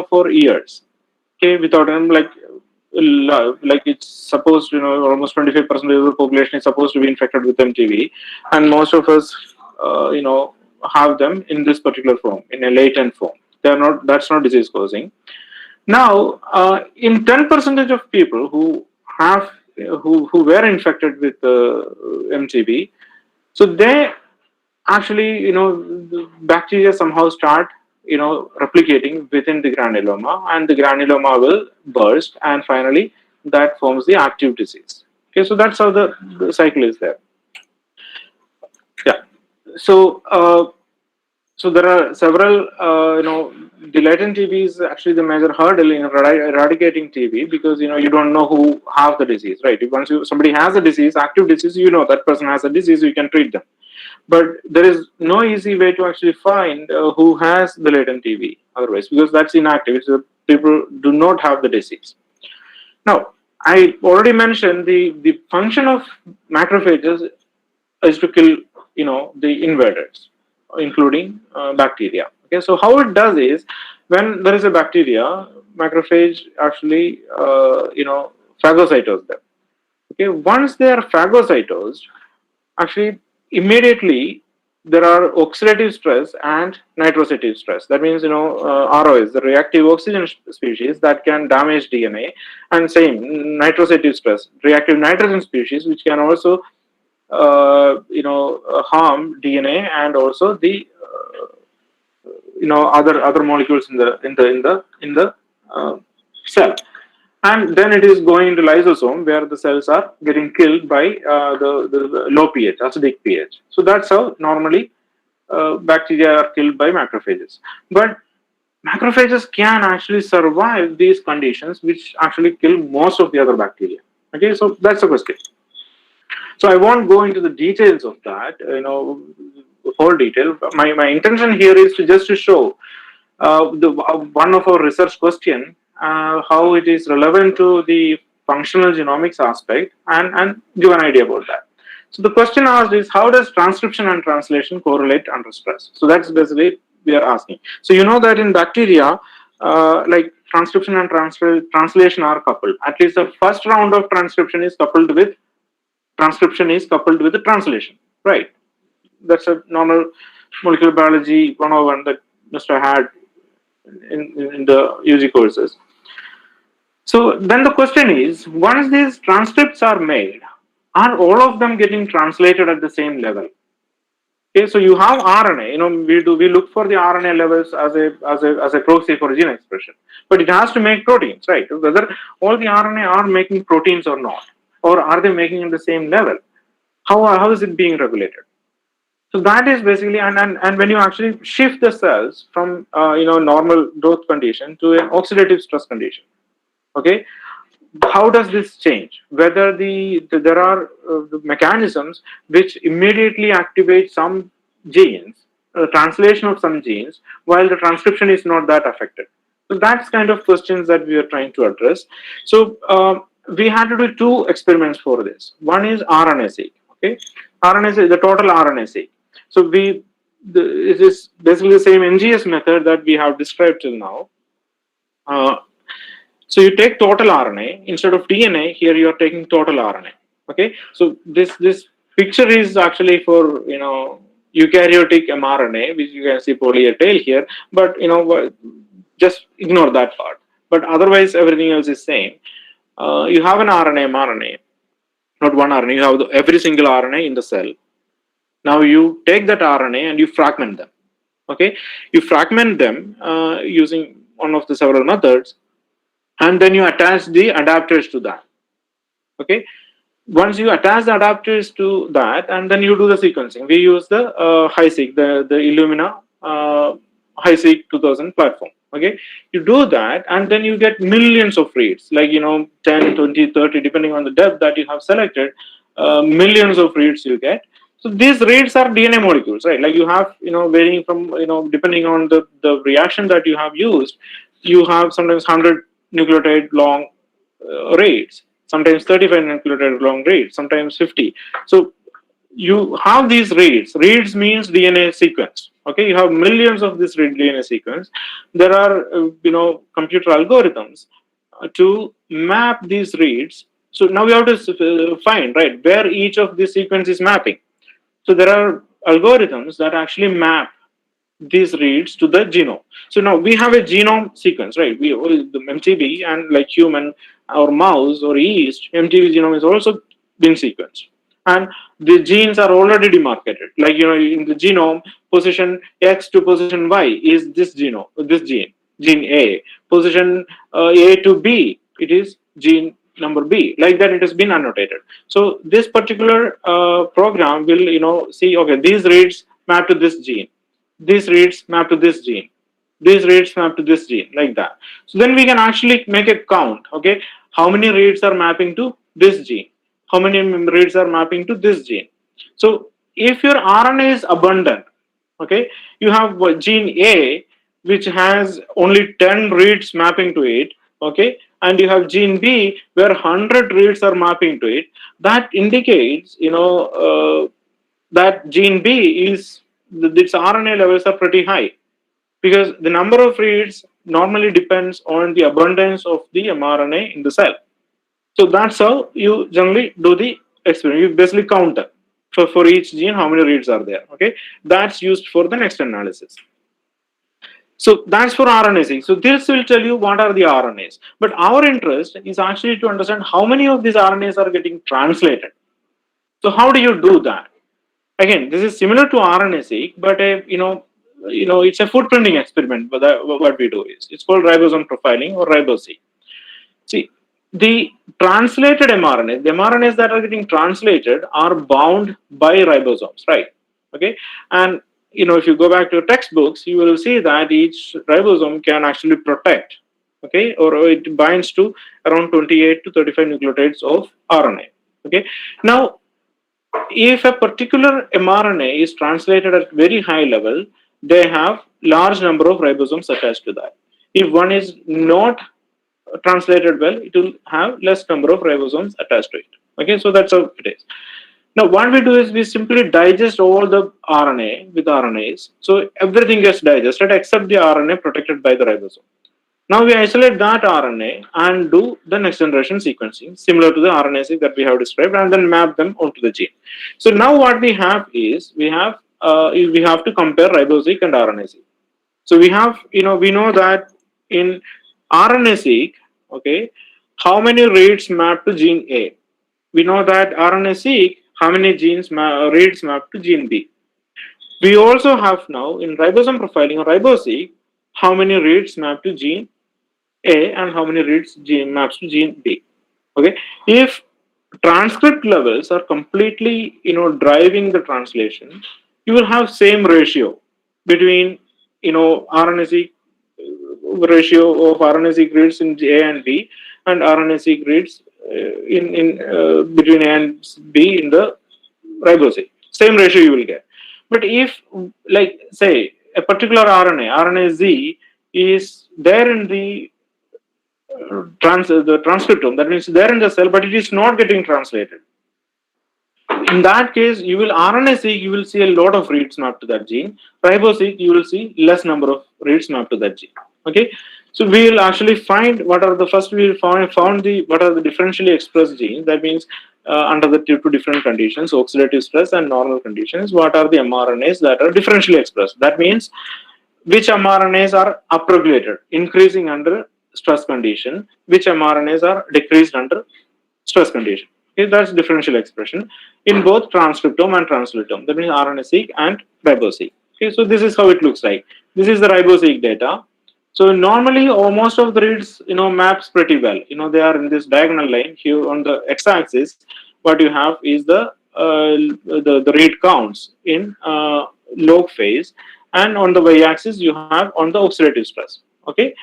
for years. Okay, without them, like it's supposed to, almost 25% of the population is supposed to be infected with MTB, and most of us, have them in this particular form, in a latent form. That's not disease causing. Now, in 10% of people who have who were infected with MTB. So they actually, the bacteria somehow start, replicating within the granuloma, and the granuloma will burst, and finally that forms the active disease. Okay, so that's how the cycle is there. Yeah. So so there are several, the latent TB is actually the major hurdle in eradicating TB, because you don't know who have the disease, right? If once somebody has a disease, active disease, that person has a disease, you can treat them. But there is no easy way to actually find who has the latent TB otherwise, because that's inactive. So people do not have the disease. Now, I already mentioned the function of macrophages is to kill, the invaders, including bacteria. Okay, so how it does is, when there is a bacteria, macrophage actually, phagocytose them. Okay, once they are phagocytosed, actually immediately there are oxidative stress and nitrosative stress. That means, ROS, the reactive oxygen species that can damage DNA, and same nitrosative stress, reactive nitrogen species, which can also harm DNA, and also the other molecules in the cell. And then it is going into lysosome, where the cells are getting killed by the low pH, acidic pH. So that's how normally bacteria are killed by macrophages. But macrophages can actually survive these conditions, which actually kill most of the other bacteria. Okay, so that's the question. So I won't go into the details of that, whole detail. My intention here is to show one of our research question, how it is relevant to the functional genomics aspect, and give an idea about that. So the question asked is, how does transcription and translation correlate under stress? So that's basically we are asking. So that in bacteria, like transcription and translation are coupled. At least the first round of transcription is coupled with the translation, right? That's a normal molecular biology 101 that must have had in the UG courses. So then the question is, once these transcripts are made, are all of them getting translated at the same level? Okay, so you have RNA. We look for the RNA levels as a proxy for gene expression, but it has to make proteins, right? Whether all the RNA are making proteins or not, or are they making it the same level? How is it being regulated? So that is basically, and when you actually shift the cells from normal growth condition to an oxidative stress condition, okay, how does this change? Whether there are the mechanisms which immediately activate some genes, translation of some genes, while the transcription is not that affected. So that's kind of questions that we are trying to address. So we had to do two experiments for this. One is RNA-seq. Okay, RNA-seq, the total RNA-seq. So it is basically the same NGS method that we have described till now. So you take total RNA instead of DNA. Here you are taking total RNA. Okay, so this picture is actually for eukaryotic mRNA, which you can see poly A tail here. But just ignore that part. But otherwise, everything else is same. You have an RNA, mRNA, not one RNA. You have every single RNA in the cell. Now you take that RNA and you fragment them. Okay, you fragment them using one of the several methods, and then you attach the adapters to that. Okay, once you attach the adapters to that, and then you do the sequencing. We use the HiSeq, the Illumina HiSeq 2000 platform. Okay, you do that, and then you get millions of reads, like 10, 20, 30, depending on the depth that you have selected, millions of reads you get. So these reads are DNA molecules, right? Like you have, varying from, depending on the reaction that you have used, you have sometimes 100 nucleotide long reads, sometimes 35 nucleotide long reads, sometimes 50. So you have these reads. Reads means DNA sequence. Okay, you have millions of this DNA sequence. There are, computer algorithms to map these reads. So now we have to find, right, where each of these sequence is mapping. So there are algorithms that actually map these reads to the genome. So now we have a genome sequence, right? The MTB and like human, or mouse or yeast, MTV genome is also being sequenced. And the genes are already demarcated. Like, in the genome, position X to position Y is this genome, this gene A. Position A to B, it is gene number B. Like that, it has been annotated. So this particular program will, see, okay, these reads map to this gene. These reads map to this gene. These reads map to this gene, like that. So then we can actually make a count, okay? How many reads are mapping to this gene? How many reads are mapping to this gene? So if your RNA is abundant, okay, you have gene A, which has only 10 reads mapping to it, okay, and you have gene B where 100 reads are mapping to it. That indicates, that gene B is, its RNA levels are pretty high, because the number of reads normally depends on the abundance of the mRNA in the cell. So that's how you generally do the experiment. You basically count them for each gene, how many reads are there. Okay, that's used for the next analysis. So that's for RNA-seq. So this will tell you what are the RNAs. But our interest is actually to understand how many of these RNAs are getting translated. So how do you do that? Again, this is similar to RNA-seq, but it's a footprinting experiment. But what we do is, it's called ribosome profiling or RiboSeq. See, the translated mRNA, the mRNAs that are getting translated are bound by ribosomes, right? Okay, and if you go back to your textbooks, you will see that each ribosome can actually protect, okay, or it binds to around 28 to 35 nucleotides of RNA. Okay, now if a particular mRNA is translated at very high level, they have large number of ribosomes attached to that. If one is not translated well, it will have less number of ribosomes attached to it. Okay, so that's how it is. Now, what we do is we simply digest all the RNA with RNAs. So everything gets digested except the RNA protected by the ribosome. Now we isolate that RNA and do the next generation sequencing, similar to the RNA-seq that we have described, and then map them onto the gene. So now what we have is we have to compare RiboSeq and RNA-seq. So we have, we know that in RNA-seq, okay, how many reads map to gene A? We know that RNA-seq, how many reads map to gene B? We also have now in ribosome profiling or RiboSeq, how many reads map to gene A and how many reads maps to gene B. Okay, if transcript levels are completely driving the translation, you will have same ratio between RNA-seq ratio of RNA-seq reads in A and B and RNA-seq reads in between A and B in the RiboSeq. Same ratio you will get. But if, like, say, a particular RNA-Z is there in the transcriptome, that means there in the cell, but it is not getting translated. In that case, RNA-seq, you will see a lot of reads mapped to that gene. RiboSeq, you will see less number of reads mapped to that gene. Okay, so we will actually find what are the differentially expressed genes. That means under the two different conditions, oxidative stress and normal conditions, what are the mRNAs that are differentially expressed? That means which mRNAs are upregulated, increasing under stress condition, which mRNAs are decreased under stress condition. Okay, that's differential expression in both transcriptome and translitome. That means RNA-seq and RiboSeq. Okay, so this is how it looks like. This is the RiboSeq data. So normally, most of the reads, maps pretty well. They are in this diagonal line here on the x-axis. What you have is the read counts in log phase, and on the y-axis you have on the oxidative stress. Okay.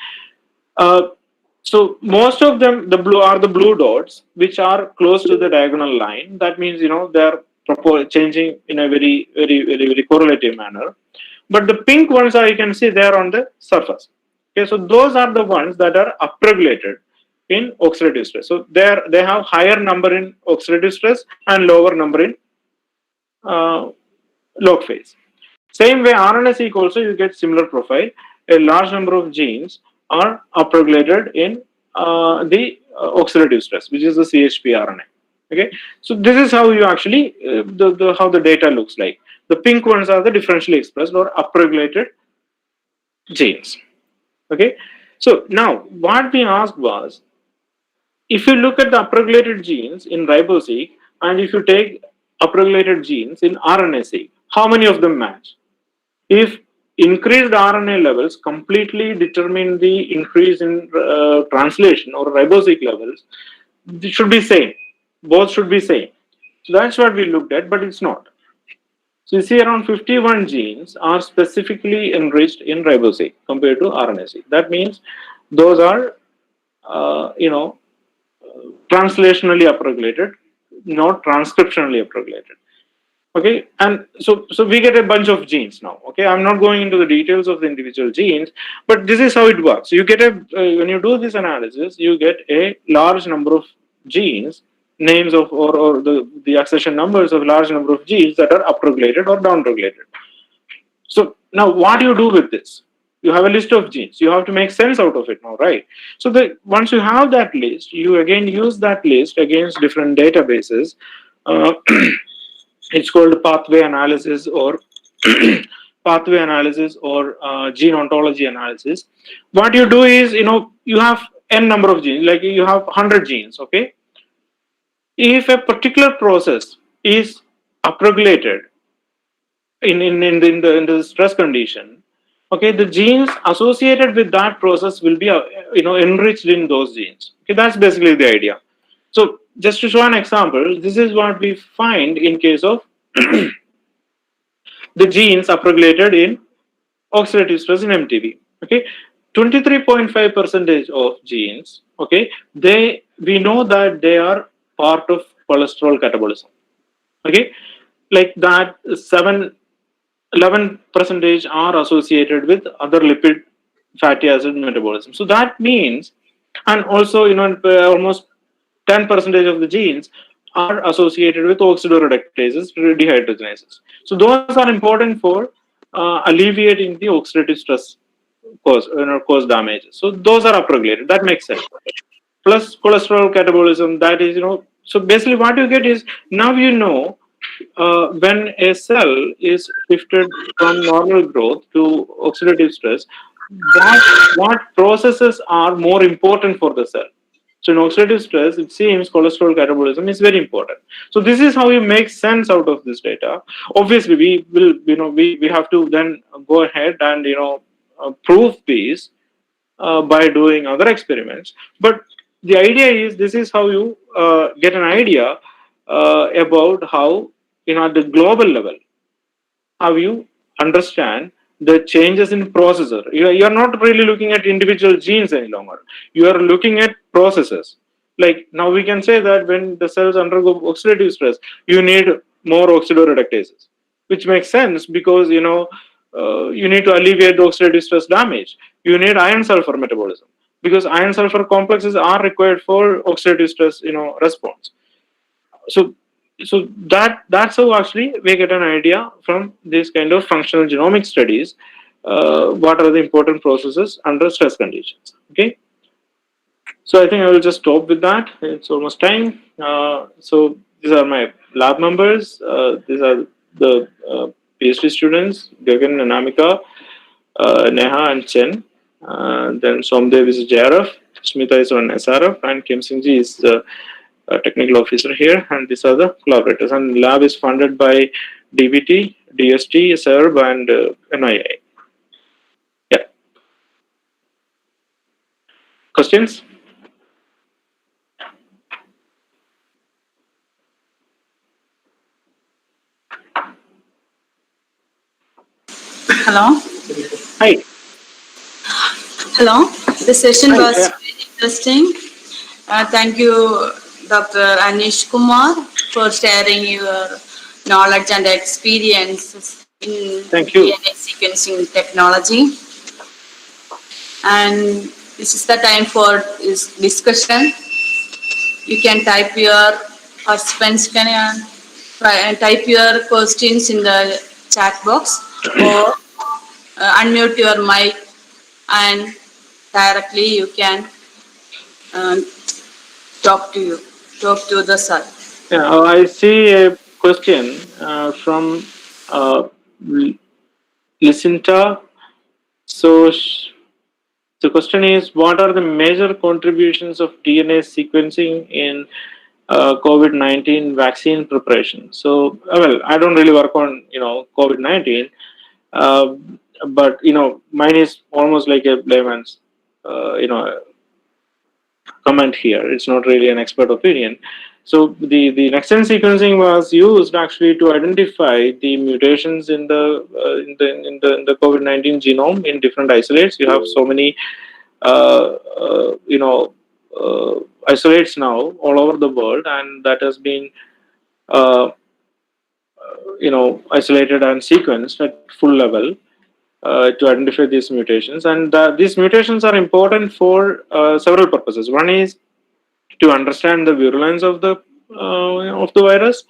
So most of them, the blue dots, which are close to the diagonal line. That means they are changing in a very, very, very, very correlative manner. But the pink ones are, you can see, they are on the surface. Okay, so those are the ones that are upregulated in oxidative stress. So they have higher number in oxidative stress and lower number in log phase. Same way, RNA-seq also you get similar profile. A large number of genes are upregulated in the oxidative stress, which is the CHP RNA. Okay, so this is how you actually how the data looks like. The pink ones are the differentially expressed or upregulated genes. Okay, so now what we asked was, if you look at the upregulated genes in ribose and if you take upregulated genes in RNA-seq, how many of them match? If increased RNA levels completely determine the increase in translation or ribosic levels, it should be same. Both should be same. So that's what we looked at, but it's not. So you see around 51 genes are specifically enriched in ribosome compared to RNA-seq. That means those are, translationally upregulated, not transcriptionally upregulated. Okay, and so we get a bunch of genes now. Okay, I'm not going into the details of the individual genes, but this is how it works. You get when you do this analysis, you get a large number of genes, names of or the accession numbers of a large number of genes that are upregulated or downregulated. So now what do you do with this? You have a list of genes. You have to make sense out of it now, right? So once you have that list, you again use that list against different databases. It's called pathway analysis or pathway analysis or gene ontology analysis. What you do is, you have n number of genes, like you have 100 genes. Okay, if a particular process is upregulated in the stress condition, okay, the genes associated with that process will be enriched in those genes. Okay, that's basically the idea. So just to show an example, this is what we find in case of the genes upregulated in oxidative stress in MTB. Okay, 23.5% of genes. Okay, we know that they are part of cholesterol catabolism. Okay, like that 11% are associated with other lipid fatty acid metabolism. So that means, and also almost 10% of the genes are associated with oxidoreductases, dehydrogenases. So those are important for alleviating the oxidative stress cause damages. So those are upregulated. That makes sense. Plus cholesterol catabolism. That is, so basically what you get is now when a cell is shifted from normal growth to oxidative stress, what processes are more important for the cell. So in oxidative stress, it seems cholesterol catabolism is very important. So this is how you make sense out of this data. Obviously, we will, we have to then go ahead and prove these by doing other experiments. But the idea is, this is how you get an idea about how, at the global level, how you understand the changes in processor. You are not really looking at individual genes any longer. You are looking at processes. Like now we can say that when the cells undergo oxidative stress, you need more oxidoreductases, which makes sense because you need to alleviate the oxidative stress damage. You need iron sulfur metabolism because iron sulfur complexes are required for oxidative stress response. So that's how actually we get an idea from this kind of functional genomic studies. What are the important processes under stress conditions? Okay. So I think I will just stop with that. It's almost time. So these are my lab members. These are the PhD students: Gagan, Anamika, Neha, and Chen. Then Somdev is JRF, Smita is on SRF, and Kim Singh Ji is the technical officer here. And these are the collaborators. And lab is funded by DBT, DST, SERB, and NII. Yeah. Questions? Hello. Hi. Hello. The session Hi, was yeah. very interesting. Thank you, Dr. Anish Kumar, for sharing your knowledge and experiences in Thank you. DNA sequencing technology. And this is the time for this discussion. You can type your participants can type your questions in the chat box or unmute your mic and directly you can talk to the sir. Yeah, I see a question from Licinta The question is, what are the major contributions of DNA sequencing in COVID-19 vaccine preparation? So, well, I don't really work on COVID-19, uh, but mine is almost like a layman's comment here. It's not really an expert opinion. So the next-gen sequencing was used actually to identify the mutations in the COVID-19 genome in different isolates. You have so many isolates now all over the world, and that has been uh, isolated and sequenced at full level to identify these mutations. And these mutations are important for several purposes. One is to understand the virulence of the virus.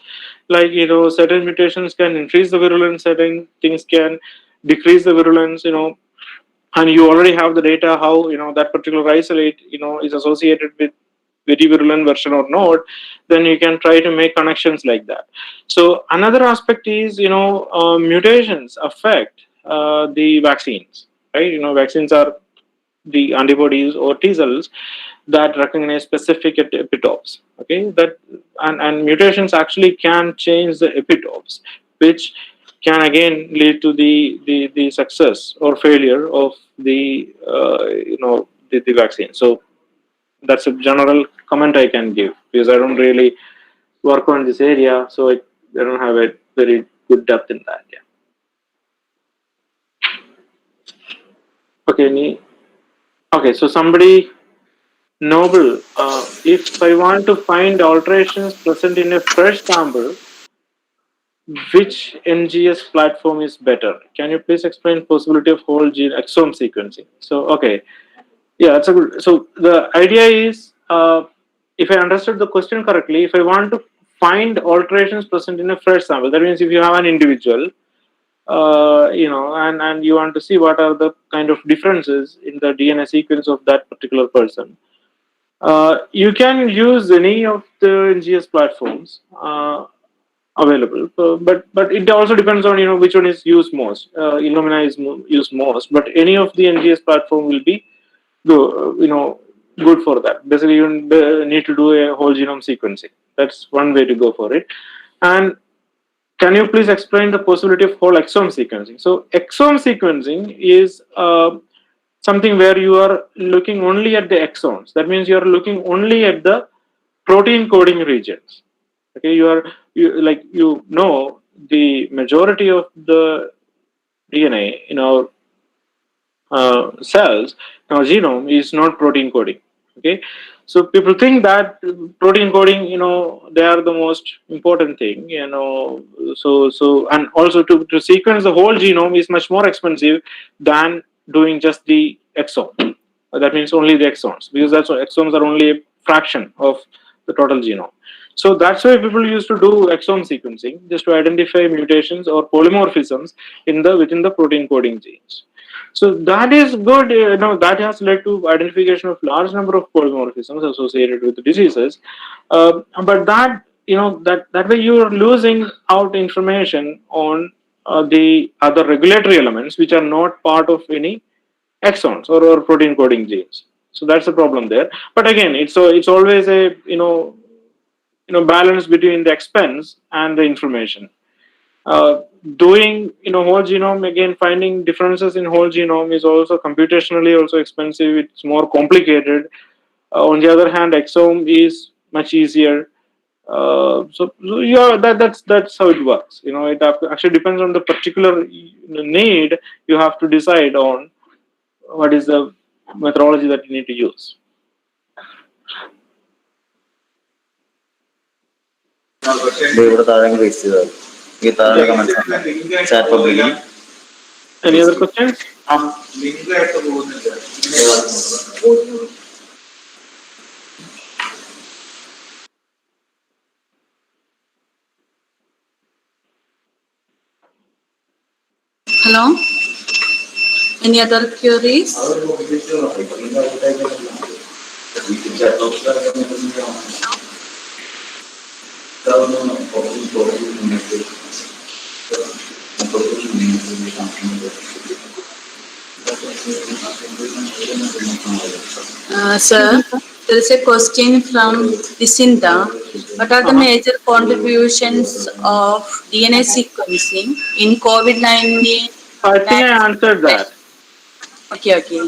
Like certain mutations can increase the virulence, certain things can decrease the virulence. And you already have the data how that particular isolate is associated with very virulent version or not. Then you can try to make connections like that. So another aspect is mutations affect the vaccines, right? Vaccines are the antibodies or T cells that recognize specific epitopes. Okay, that and mutations actually can change the epitopes, which can again lead to the success or failure of the vaccine. So that's a general comment I can give, because I don't really work on this area, so I don't have a very good depth in that. Yeah. Okay, so somebody Noble, if I want to find alterations present in a fresh sample, which NGS platform is better? Can you please explain possibility of whole gene exome sequencing? So, okay, yeah, that's a good. So the idea is, if I understood the question correctly, if I want to find alterations present in a fresh sample, that means if you have an individual, and you want to see what are the kind of differences in the DNA sequence of that particular person. You can use any of the NGS platforms available, but it also depends on which one is used most. Illumina is used most, but any of the NGS platform will be good for that. Basically, you need to do a whole genome sequencing. That's one way to go for it. And can you please explain the possibility of whole exome sequencing? So exome sequencing is something where you are looking only at the exons. That means you are looking only at the protein coding regions. Okay, the majority of the DNA in our cells, in our genome, is not protein coding. Okay, so people think that protein coding, they are the most important thing. So and also to sequence the whole genome is much more expensive than doing just the exome. That means only the exons, because that's what exomes are only a fraction of the total genome. So that's why people used to do exome sequencing, just to identify mutations or polymorphisms within the protein coding genes. So that is good. That has led to identification of large number of polymorphisms associated with diseases. But that way you are losing out information on the other regulatory elements which are not part of any exons or protein coding genes. So that's the problem there. But again, it's always a balance between the expense and the information. Doing whole genome, again, finding differences in whole genome is also computationally also expensive. It's more complicated. On the other hand, exome is much easier. So yeah, that's how it works. It actually depends on the particular need. You have to decide on what is the methodology that you need to use. Any other questions? Hello? Any other queries? Sir, there is a question from Disinda. What are the Uh-huh. major contributions of DNA sequencing in COVID-19 I think I vaccine answered that. preparation? Okay, okay.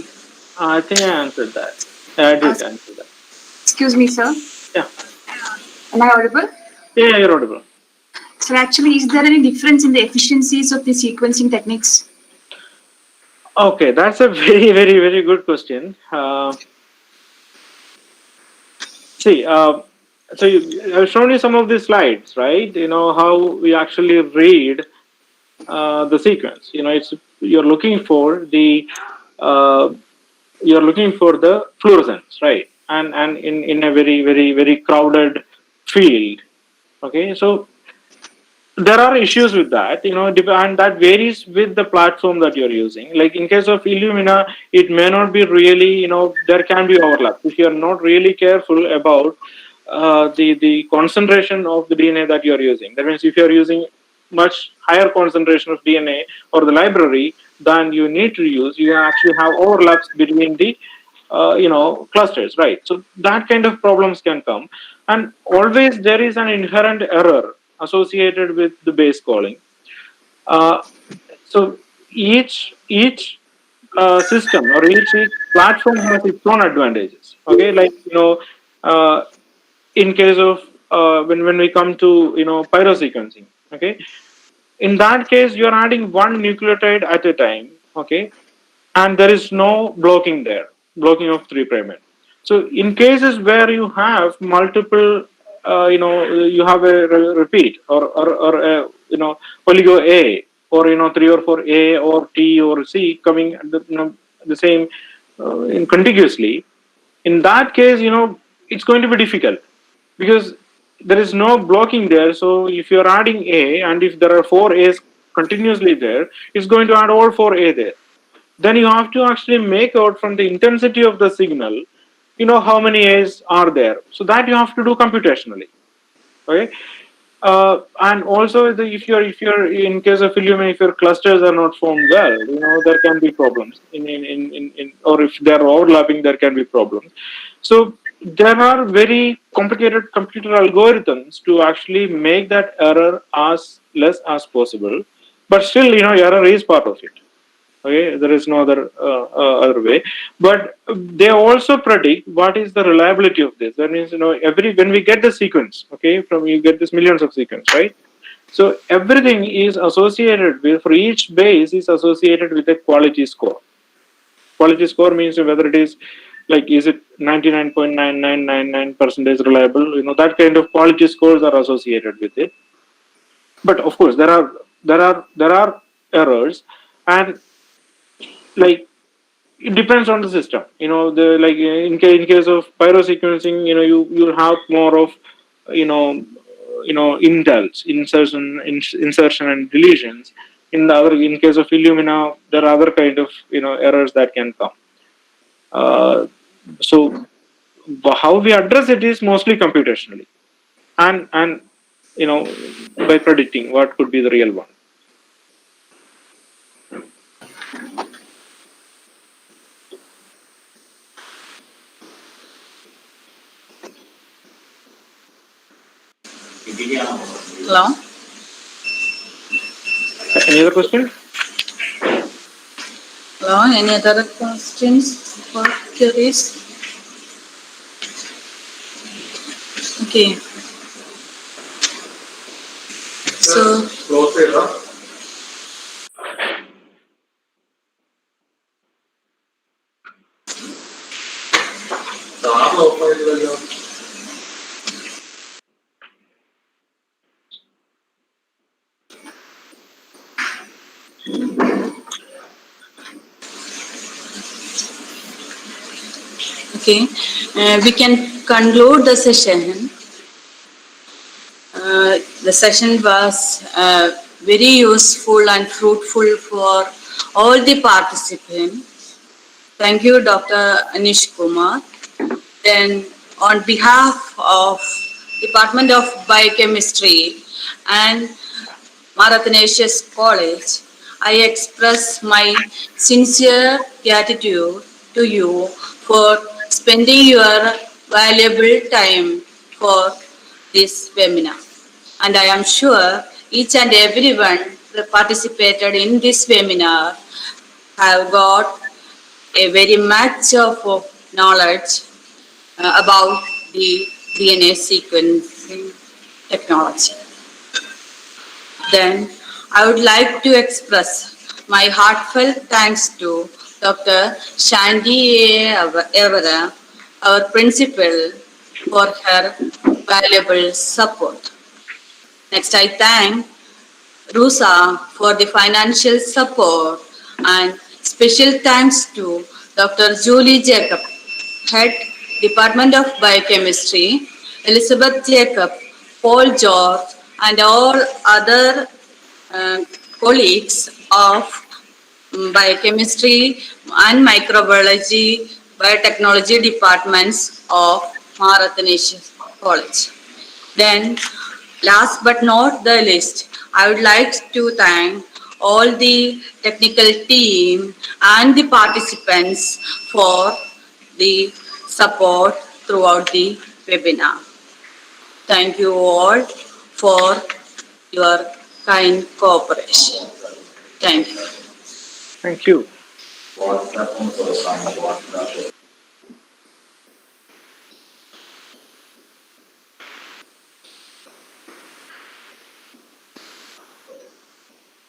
I think I answered that. I Uh, did answer that. excuse me, sir. Yeah. Am I audible? Yeah, you're audible. So actually, is there any difference in the efficiencies of the sequencing techniques? Okay, that's a very, very, very good question. See, so I've shown you some of these slides, right? You know how we actually read the sequence. You know, it's you're looking for the uh, you're looking for the fluorescence, right? And in a very, very, very crowded field. Okay, so there are issues with that, you know, and that varies with the platform that you're using. Like in case of Illumina, it may not be really, you know, there can be overlap if you're not really careful about the concentration of the DNA that you're using. That means if you're using much higher concentration of DNA or the library than you need to use, you actually have overlaps between the you know, clusters, right? So that kind of problems can come, and always there is an inherent error associated with the base calling. uh, so each system or each platform has its own advantages. Okay, like you know, uh, in case of when we come to, you know, pyrosequencing. Okay, in that case you are adding one nucleotide at a time. Okay, and there is no blocking there, blocking of 3' end. So in cases where you have multiple, you know, you have a repeat or a, you know, oligo A, or you know, 3 or 4 A or T or C coming at the, you know, the same in contiguously. In that case, you know, it's going to be difficult because there is no blocking there. So if you're adding A, and if there are 4 A's continuously there, it's going to add all 4 A there. Then you have to actually make out from the intensity of the signal, you know, how many A's are there. So that you have to do computationally. Okay. And also if you're in case of Illumina, if your clusters are not formed well, you know, there can be problems in or if they're overlapping, there can be problems. So there are very complicated computer algorithms to actually make that error as less as possible, but still, you know, error is part of it. Okay, there is no other way. But they also predict what is the reliability of this. That means, you know, every when we get the sequence, okay, from you get this millions of sequence, right? So everything is associated with, for each base is associated with a quality score. Quality score means whether it is like, is it 99.9999% reliable, you know, that kind of quality scores are associated with it. But of course there are errors. And like, it depends on the system, you know, the like in case of pyrosequencing, you know, you'll have more of, you know, indels, insertion and deletions. In the other, in case of Illumina, there are other kind of, you know, errors that can come. So how we address it is mostly computationally, and you know, by predicting what could be the real one. Hello? Any other question? Hello? Any other questions or queries? Okay. So, okay, we can conclude the session. The session was very useful and fruitful for all the participants. Thank you, Dr. Anish Kumar. Then, on behalf of Department of Biochemistry and Marathanasius College, I express my sincere gratitude to you for spending your valuable time for this webinar. And I am sure each and everyone that participated in this webinar have got a very much of knowledge about the DNA sequencing technology. Then I would like to express my heartfelt thanks to Dr. Shandy Evera, our principal, for her valuable support. Next, I thank Rusa for the financial support and special thanks to Dr. Julie Jacob, Head Department of Biochemistry, Elizabeth Jacob, Paul George, and all other colleagues of biochemistry and microbiology, biotechnology departments of Marathanesha College. Then, last but not the least, I would like to thank all the technical team and the participants for the support throughout the webinar. Thank you all for your kind cooperation. Thank you. Thank you.